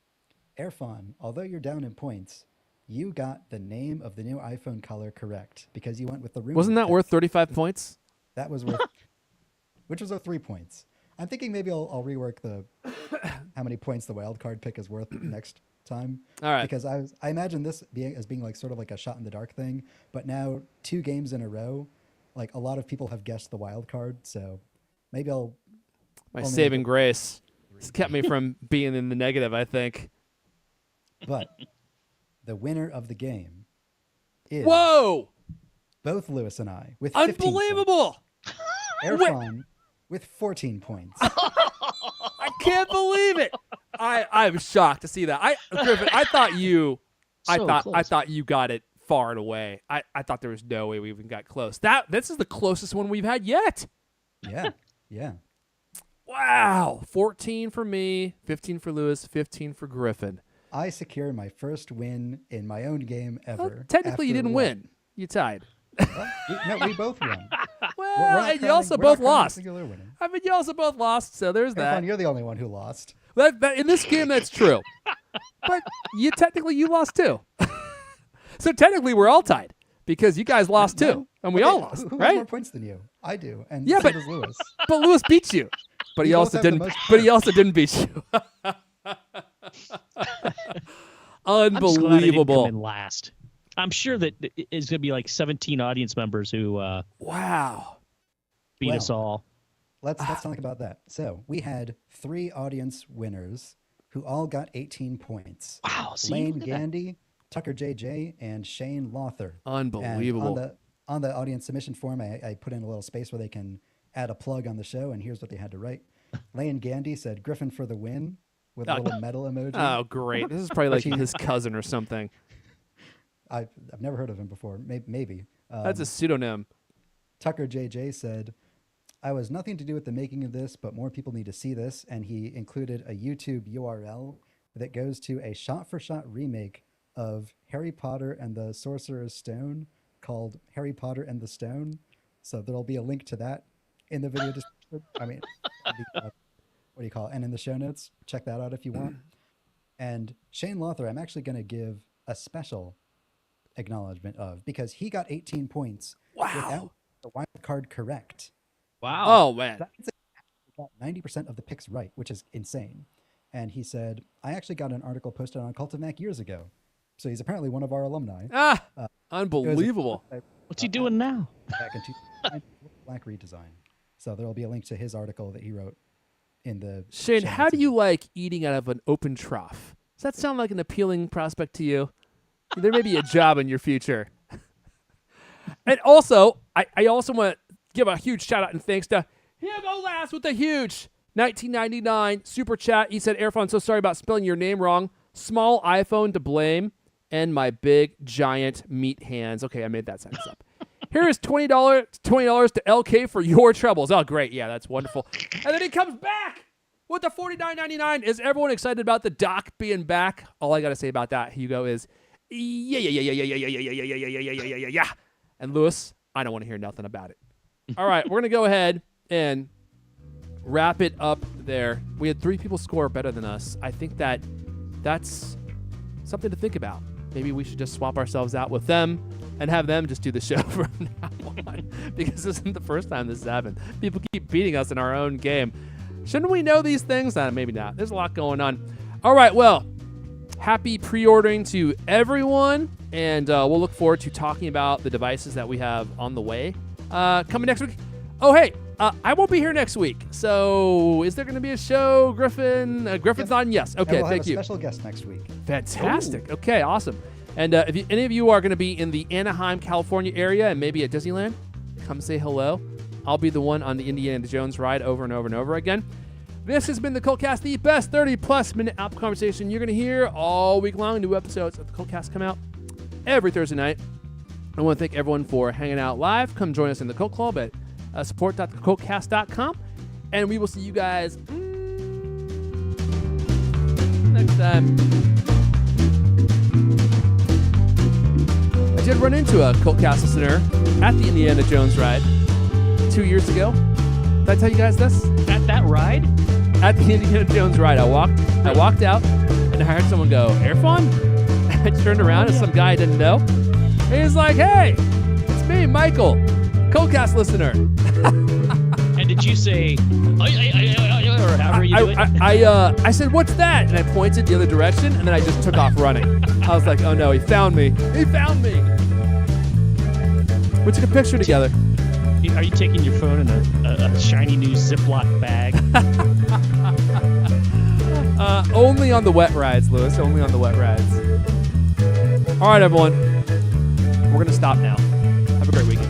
Irfan, although you're down in points, you got the name of the new iPhone color correct because you went with the rumor. Wasn't that worth 35 points? That was worth, which was worth 3 points. I'm thinking maybe I'll rework the how many points the wild card pick is worth next time. All right. Because I imagine this being like sort of like a shot in the dark thing, but now 2 games in a row, like a lot of people have guessed the wild card, so maybe I'll. My only saving make it grace. 3. It's kept me from being in the negative, I think. But the winner of the game is Whoa! both Lewis and I with 15 Unbelievable! points. Irfan with 14 points. I can't believe it. I'm shocked to see that. Griffin, I thought you got it far and away. I thought there was no way we even got close. This is the closest one we've had yet. Yeah. Wow. 14 for me, 15 for Lewis, 15 for Griffin. I secured my first win in my own game ever. Well, technically, you after didn't what? win. You tied. No, we both won. Well, and you also both lost. I mean, you also both lost, so there's that. Irfan, you're the only one who lost. In this game, that's true. But you lost too. So technically, we're all tied because you guys lost too, and we all lost, who right? has more points than you? I do, and Yeah, so does Lewis. But Lewis beats you. But he both also have the didn't. most But he also didn't beat you. I'm just glad I didn't come Unbelievable. in last. I'm sure that it's going to be like 17 audience members who Wow. beat us all. Let's talk about that. So we had 3 audience winners who all got 18 points. Wow. See, Lane look at that. Gandy, TuckerJJ, and Shane Lother. Unbelievable. And on the audience submission form, I put in a little space where they can add a plug on the show, and here's what they had to write. Lane Gandy said, "Griffin for the win," with a little medal emoji. Oh, great. This is probably like his cousin or something. I've never heard of him before. Maybe. That's a pseudonym. TuckerJJ said, "I was nothing to do with the making of this, but more people need to see this," and he included a YouTube URL that goes to a shot-for-shot remake of Harry Potter and the Sorcerer's Stone called Harry Potter and the Stone. So there'll be a link to that in the video description. I mean, what do you call it? And in the show notes, check that out if you want. And Shane Lother, I'm actually going to give a special acknowledgement of, because he got 18 points Wow. without the wild card correct. Wow. Oh man. That means he got 90% of the picks right, which is insane. And he said, I actually got an article posted on Cult of Mac years ago. So he's apparently one of our alumni. Unbelievable. What's he doing now? Back in 2009, Black redesign. So there will be a link to his article that he wrote in the Shane, show how notes. do you like eating out of an open trough? Does that sound like an appealing prospect to you? There may be a job in your future. And also, I also want to give a huge shout out and thanks to Hugo Last with the huge 1999 super chat. He said, Airphone, so sorry about spelling your name wrong. Small iPhone to blame and my big giant meat hands. Okay, I made that sentence up. Here is $20 to LK for your troubles. Oh, great. Yeah, that's wonderful. And then he comes back with the $49.99. Is everyone excited about the doc being back? All I got to say about that, Hugo, is yeah. And Lewis, I don't want to hear nothing about it. All right, we're going to go ahead and wrap it up there. We had 3 people score better than us. I think that's something to think about. Maybe we should just swap ourselves out with them and have them just do the show from now on, because this isn't the first time this has happened. People keep beating us in our own game. Shouldn't we know these things? Maybe not. There's a lot going on. All right, well, happy pre-ordering to everyone, and we'll look forward to talking about the devices that we have on the way coming next week. Oh, hey, I won't be here next week, so is there going to be a show, Griffin? Griffin's on? Yes. Okay, And we'll thank have you. a special guest next week. Fantastic. Okay, awesome. And if any of you are going to be in the Anaheim, California area and maybe at Disneyland, come say hello. I'll be the one on the Indiana Jones ride over and over and over again. This has been the CultCast, the best 30-plus minute Apple conversation you're going to hear all week long. New episodes of the CultCast come out every Thursday night. I want to thank everyone for hanging out live. Come join us in the Cult Club at support.thecultcast.com. And we will see you guys next time. I did run into a CultCast listener at the Indiana Jones ride 2 years ago. Did I tell you guys this? At that ride? At the Indiana Jones ride, I walked out and I heard someone go, Airphone? I turned around and some guy I didn't know. And he's like, hey, it's me, Michael, CultCast listener. And did you say, or however you do it? I said, what's that? And I pointed the other direction, and then I just took off running. I was like, oh no, he found me. He found me. We took a picture together. Are you taking your phone in a shiny new Ziploc bag? Only on the wet rides, Lewis. Only on the wet rides. All right, everyone. We're going to stop now. Have a great weekend.